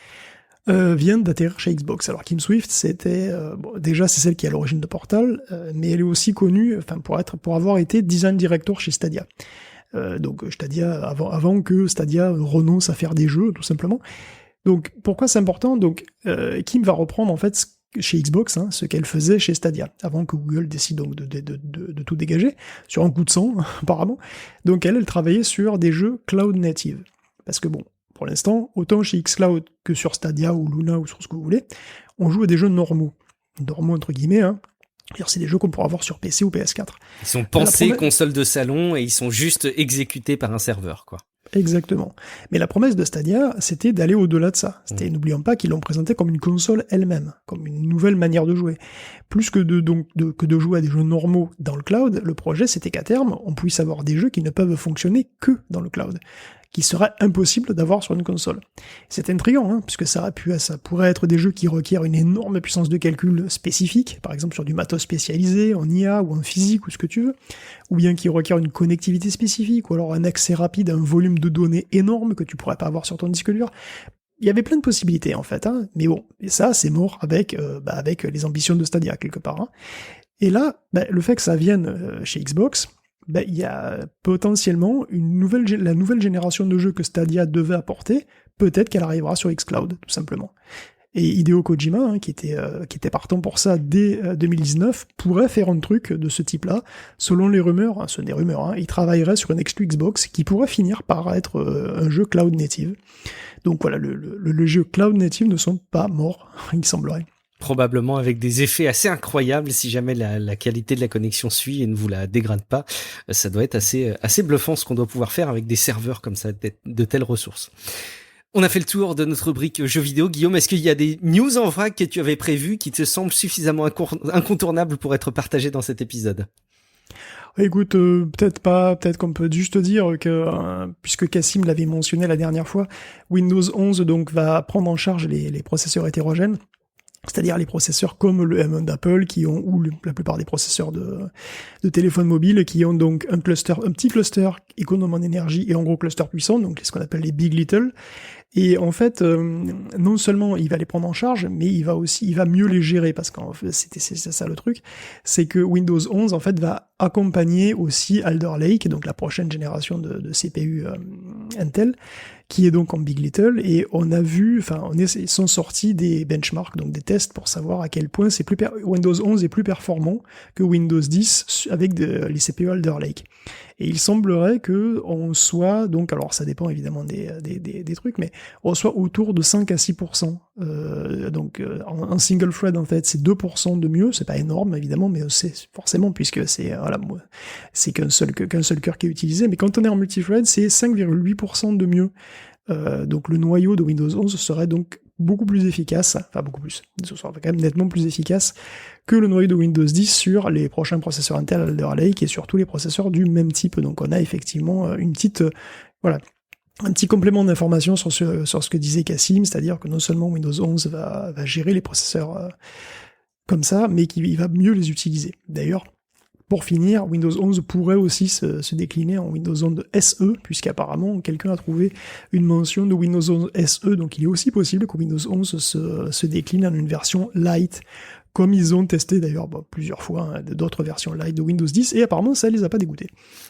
B: vient d'atterrir chez Xbox. Alors Kim Swift, c'était déjà c'est celle qui est à l'origine de Portal, mais elle est aussi connue, enfin pour avoir été design director chez Stadia. Donc Stadia avant que Stadia renonce à faire des jeux, tout simplement. Donc pourquoi c'est important? Donc Kim va reprendre en fait chez Xbox ce qu'elle faisait chez Stadia, avant que Google décide donc de tout dégager, sur un coup de sang apparemment. Donc elle travaillait sur des jeux cloud native. Parce que bon, pour l'instant, autant chez xCloud que sur Stadia ou Luna ou sur ce que vous voulez, on joue à des jeux normaux. Normaux entre guillemets, hein. C'est des jeux qu'on pourra avoir sur PC ou PS4.
A: Ils sont pensés console de salon et ils sont juste exécutés par un serveur, quoi.
B: Exactement. Mais la promesse de Stadia, c'était d'aller au-delà de ça. N'oublions pas qu'ils l'ont présenté comme une console elle-même, comme une nouvelle manière de jouer. Plus que de jouer à des jeux normaux dans le cloud, le projet c'était qu'à terme, on puisse avoir des jeux qui ne peuvent fonctionner que dans le cloud, qui serait impossible d'avoir sur une console. C'est intriguant, hein, puisque ça pourrait être des jeux qui requièrent une énorme puissance de calcul spécifique, par exemple sur du matos spécialisé, en IA ou en physique ou ce que tu veux, ou bien qui requièrent une connectivité spécifique, ou alors un accès rapide à un volume de données énorme que tu pourrais pas avoir sur ton disque dur. Il y avait plein de possibilités en fait, hein, mais bon, et ça c'est mort avec les ambitions de Stadia quelque part. Hein. Et là, le fait que ça vienne chez Xbox, il y a potentiellement la nouvelle génération de jeux que Stadia devait apporter, peut-être qu'elle arrivera sur xCloud, tout simplement. Et Hideo Kojima, hein, qui était partant pour ça dès 2019, pourrait faire un truc de ce type-là. Selon les rumeurs, ce sont des rumeurs, hein, il travaillerait sur une exclu Xbox qui pourrait finir par être un jeu cloud native. Donc voilà, le jeu cloud native ne sont pas morts, il semblerait.
A: Probablement avec des effets assez incroyables si jamais la qualité de la connexion suit et ne vous la dégrade pas. Ça doit être assez bluffant ce qu'on doit pouvoir faire avec des serveurs comme ça, de telles ressources. On a fait le tour de notre rubrique jeux vidéo. Guillaume, est-ce qu'il y a des news en vrac que tu avais prévues qui te semblent suffisamment incontournables pour être partagées dans cet épisode ?
B: Écoute, peut-être pas, peut-être qu'on peut juste dire que, puisque Cassim l'avait mentionné la dernière fois, Windows 11 donc va prendre en charge les processeurs hétérogènes. C'est-à-dire les processeurs comme le M1 d'Apple ou la plupart des processeurs de téléphones mobiles qui ont donc un petit cluster économe en énergie et un gros cluster puissant, donc ce qu'on appelle les Big Little. Et en fait, non seulement il va les prendre en charge, mais il va mieux les gérer, parce qu'en fait, c'est ça le truc, c'est que Windows 11 en fait va accompagner aussi Alder Lake, donc la prochaine génération de CPU Intel, qui est donc en Big Little, et on a vu, ils sont sortis des benchmarks, donc des tests pour savoir à quel point Windows 11 est plus performant que Windows 10 avec les CPU Alder Lake. Et il semblerait que on soit, donc, alors ça dépend évidemment des trucs, mais on soit autour de 5 à 6%. En single thread, en fait, c'est 2% de mieux, c'est pas énorme évidemment, mais c'est forcément, puisque c'est qu'un seul cœur qui est utilisé, mais quand on est en multithread, c'est 5,8% de mieux. Donc le noyau de Windows 11 serait donc beaucoup plus efficace, ce sera quand même nettement plus efficace que le noyau de Windows 10 sur les prochains processeurs Intel Alder Lake et sur tous les processeurs du même type. Donc on a effectivement un petit complément d'information sur ce que disait Cassim, c'est-à-dire que non seulement Windows 11 va gérer les processeurs comme ça, mais qu'il va mieux les utiliser. D'ailleurs, pour finir, Windows 11 pourrait aussi se décliner en Windows 11 SE, puisqu'apparemment quelqu'un a trouvé une mention de Windows 11 SE, donc il est aussi possible que Windows 11 se décline en une version light, comme ils ont testé d'ailleurs plusieurs fois d'autres versions light de Windows 10, et apparemment ça les a pas dégoûtés.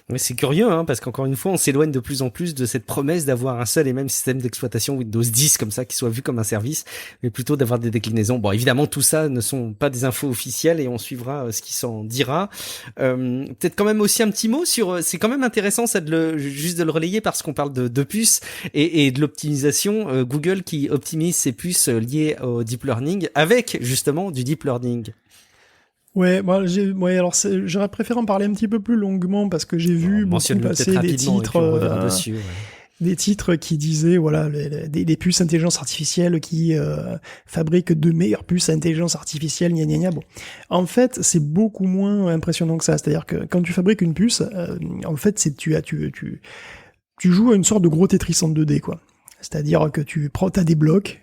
A: Mais c'est curieux, parce qu'encore une fois, on s'éloigne de plus en plus de cette promesse d'avoir un seul et même système d'exploitation Windows 10 comme ça, qui soit vu comme un service, mais plutôt d'avoir des déclinaisons. Bon, évidemment, tout ça ne sont pas des infos officielles et on suivra ce qui s'en dira. Peut-être quand même aussi un petit mot sur, c'est quand même intéressant ça juste de le relayer parce qu'on parle de puces et de l'optimisation. Google qui optimise ses puces liées au deep learning avec justement du deep learning.
B: Ouais, alors j'aurais préféré en parler un petit peu plus longuement parce que j'ai vu beaucoup passer des titres,
A: dessus,
B: des titres qui disaient des puces intelligence artificielle qui fabriquent de meilleures puces à intelligence artificielle, gna gna gna. Bon, en fait, c'est beaucoup moins impressionnant que ça. C'est-à-dire que quand tu fabriques une puce, en fait, tu joues à une sorte de gros Tetris en 2D, quoi. C'est-à-dire que t'as des blocs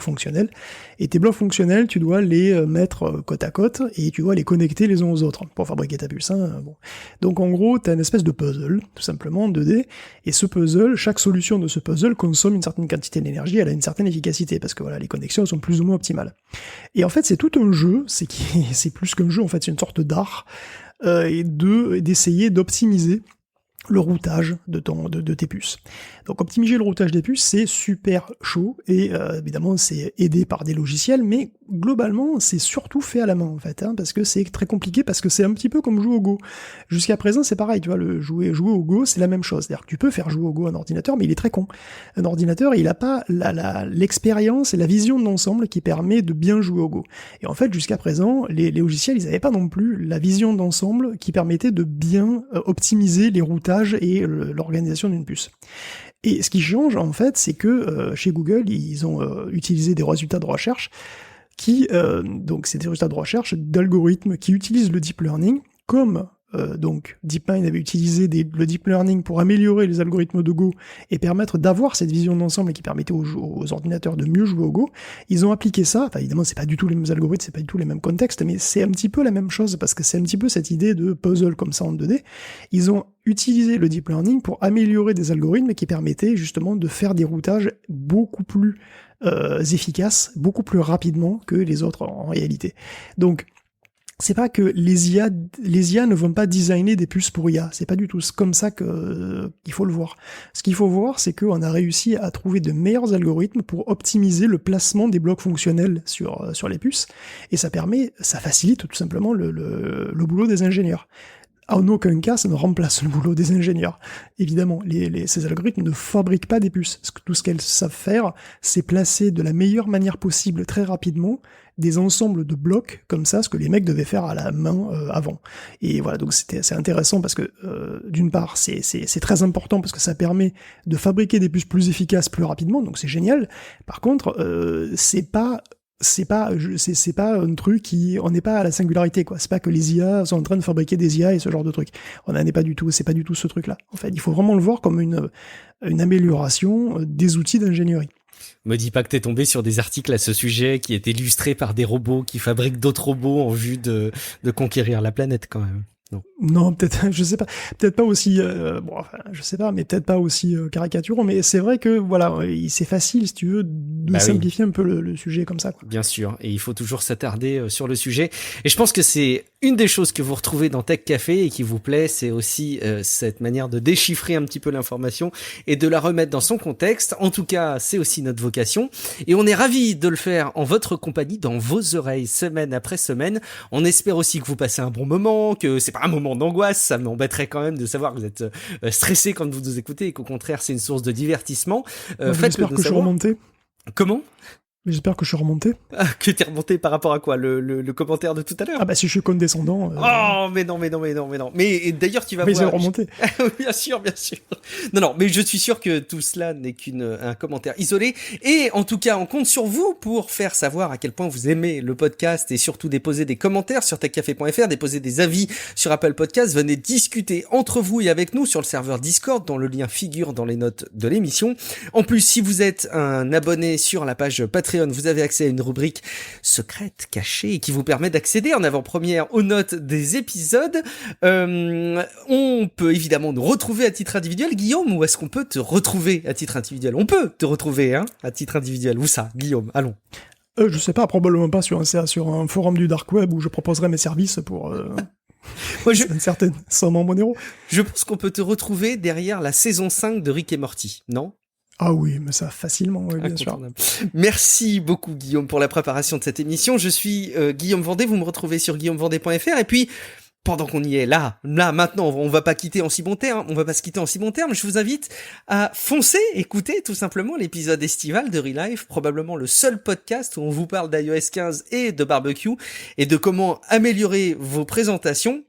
B: fonctionnels, et tes blocs fonctionnels, tu dois les mettre côte à côte, et tu dois les connecter les uns aux autres pour fabriquer ta puce. Bon. Donc en gros, t'as une espèce de puzzle, tout simplement, en 2D, et ce puzzle, chaque solution de ce puzzle consomme une certaine quantité d'énergie, elle a une certaine efficacité, parce que les connexions sont plus ou moins optimales. Et en fait, c'est tout un jeu, c'est plus qu'un jeu, en fait, c'est une sorte d'art, et d'essayer d'optimiser le routage de tes puces. Donc optimiser le routage des puces, c'est super chaud, et évidemment c'est aidé par des logiciels, mais globalement c'est surtout fait à la main en fait, parce que c'est très compliqué, parce que c'est un petit peu comme jouer au Go. Jusqu'à présent c'est pareil, tu vois, jouer au Go c'est la même chose, c'est-à-dire que tu peux faire jouer au Go un ordinateur, mais il est très con. Un ordinateur il a pas l'expérience et la vision d'ensemble qui permet de bien jouer au Go. Et en fait jusqu'à présent les logiciels ils avaient pas non plus la vision d'ensemble qui permettait de bien optimiser les routages et l'organisation d'une puce. Et ce qui change, en fait, c'est que chez Google, ils ont utilisé des résultats de recherche donc c'est des résultats de recherche d'algorithmes qui utilisent le deep learning comme donc DeepMind avait utilisé le deep learning pour améliorer les algorithmes de Go et permettre d'avoir cette vision d'ensemble qui permettait aux ordinateurs de mieux jouer au Go. Ils ont appliqué ça, enfin évidemment c'est pas du tout les mêmes algorithmes, c'est pas du tout les mêmes contextes, mais c'est un petit peu la même chose parce que c'est un petit peu cette idée de puzzle comme ça en 2D. Ils ont utilisé le deep learning pour améliorer des algorithmes qui permettaient justement de faire des routages beaucoup plus efficaces, beaucoup plus rapidement que les autres en réalité. Donc c'est pas que les IA ne vont pas designer des puces pour IA, c'est pas du tout comme ça qu'il faut le voir. Ce qu'il faut voir, c'est qu'on a réussi à trouver de meilleurs algorithmes pour optimiser le placement des blocs fonctionnels sur les puces, et ça facilite tout simplement le boulot des ingénieurs. En aucun cas, ça ne remplace le boulot des ingénieurs. Évidemment, ces algorithmes ne fabriquent pas des puces. Tout ce qu'elles savent faire, c'est placer de la meilleure manière possible, très rapidement, des ensembles de blocs comme ça, ce que les mecs devaient faire à la main avant. Et voilà, donc c'est intéressant parce que d'une part, c'est très important parce que ça permet de fabriquer des puces plus efficaces plus rapidement, donc c'est génial. Par contre, c'est pas un truc on n'est pas à la singularité, quoi. C'est pas que les IA sont en train de fabriquer des IA et ce genre de trucs. On n'en est pas du tout, c'est pas du tout ce truc-là. En fait, il faut vraiment le voir comme une amélioration des outils d'ingénierie.
A: Me dis pas que t'es tombé sur des articles à ce sujet qui étaient illustrés par des robots qui fabriquent d'autres robots en vue de conquérir la planète quand même. Non.
B: Non, peut-être, je sais pas, peut-être pas aussi, je sais pas, mais peut-être pas aussi caricaturaux, mais c'est vrai que, voilà, c'est facile, si tu veux, de simplifier un peu le sujet comme ça, quoi.
A: Bien sûr, et il faut toujours s'attarder sur le sujet. Et je pense que c'est une des choses que vous retrouvez dans Tech Café et qui vous plaît, c'est aussi cette manière de déchiffrer un petit peu l'information et de la remettre dans son contexte. En tout cas, c'est aussi notre vocation. Et on est ravis de le faire en votre compagnie, dans vos oreilles, semaine après semaine. On espère aussi que vous passez un bon moment, que c'est pas un moment d'angoisse, ça m'embêterait quand même de savoir que vous êtes stressé quand vous nous écoutez et qu'au contraire c'est une source de divertissement.
B: J'espère que je suis remonté.
A: Comment ?
B: J'espère que je suis remonté.
A: Ah, que t'es remonté par rapport à quoi, le commentaire de tout à l'heure?
B: Ah bah si je suis condescendant...
A: Oh mais non. Mais d'ailleurs tu vas voir...
B: Mais c'est remonté.
A: Bien sûr. Non, mais je suis sûr que tout cela n'est qu'un commentaire isolé. Et en tout cas, on compte sur vous pour faire savoir à quel point vous aimez le podcast et surtout déposer des commentaires sur techcafé.fr, déposer des avis sur Apple Podcasts. Venez discuter entre vous et avec nous sur le serveur Discord dont le lien figure dans les notes de l'émission. En plus, si vous êtes un abonné sur la page Patreon, vous avez accès à une rubrique secrète, cachée, qui vous permet d'accéder en avant-première aux notes des épisodes. On peut évidemment nous retrouver à titre individuel. Guillaume, où est-ce qu'on peut te retrouver à titre individuel? On peut te retrouver à titre individuel. Où ça, Guillaume? Allons.
B: Je sais pas, probablement pas sur un forum du dark web où je proposerai mes services pour... Moi, une certaine somme en monero.
A: Je pense qu'on peut te retrouver derrière la saison 5 de Rick et Morty, non?
B: Ah oui, mais ça facilement, oui, bien sûr.
A: Merci beaucoup Guillaume pour la préparation de cette émission. Je suis Guillaume Vendée, vous me retrouvez sur guillaumevendée.fr et puis pendant qu'on y est là maintenant, on va pas quitter en si bon terme, on va pas se quitter en si bon terme. Je vous invite à foncer, écouter tout simplement l'épisode estival de Relife, probablement le seul podcast où on vous parle d'iOS 15 et de barbecue et de comment améliorer vos présentations.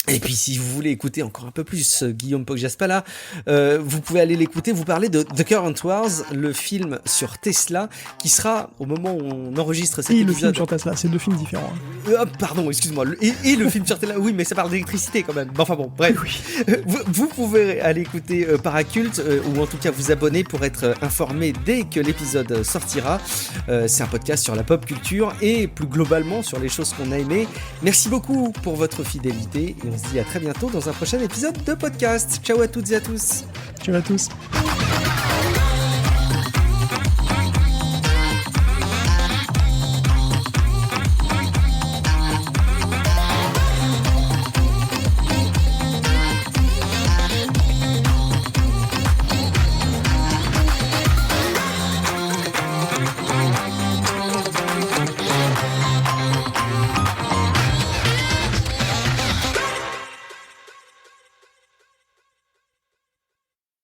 A: Et puis si vous voulez écouter encore un peu plus Guillaume Poggiaspala, vous pouvez aller l'écouter, vous parler de The Current Wars, le film sur Tesla, qui sera, au moment où on enregistre cet épisode...
B: le film sur Tesla, c'est deux films différents.
A: Pardon, excuse-moi, et le film sur Tesla, oui, mais ça parle d'électricité quand même. Enfin bon, bref. Oui. Vous pouvez aller écouter Paracult, ou en tout cas vous abonner pour être informé dès que l'épisode sortira. C'est un podcast sur la pop culture et plus globalement sur les choses qu'on a aimées. Merci beaucoup pour votre fidélité et on se dit à très bientôt dans un prochain épisode de podcast. Ciao à toutes et à tous.
B: Ciao à tous.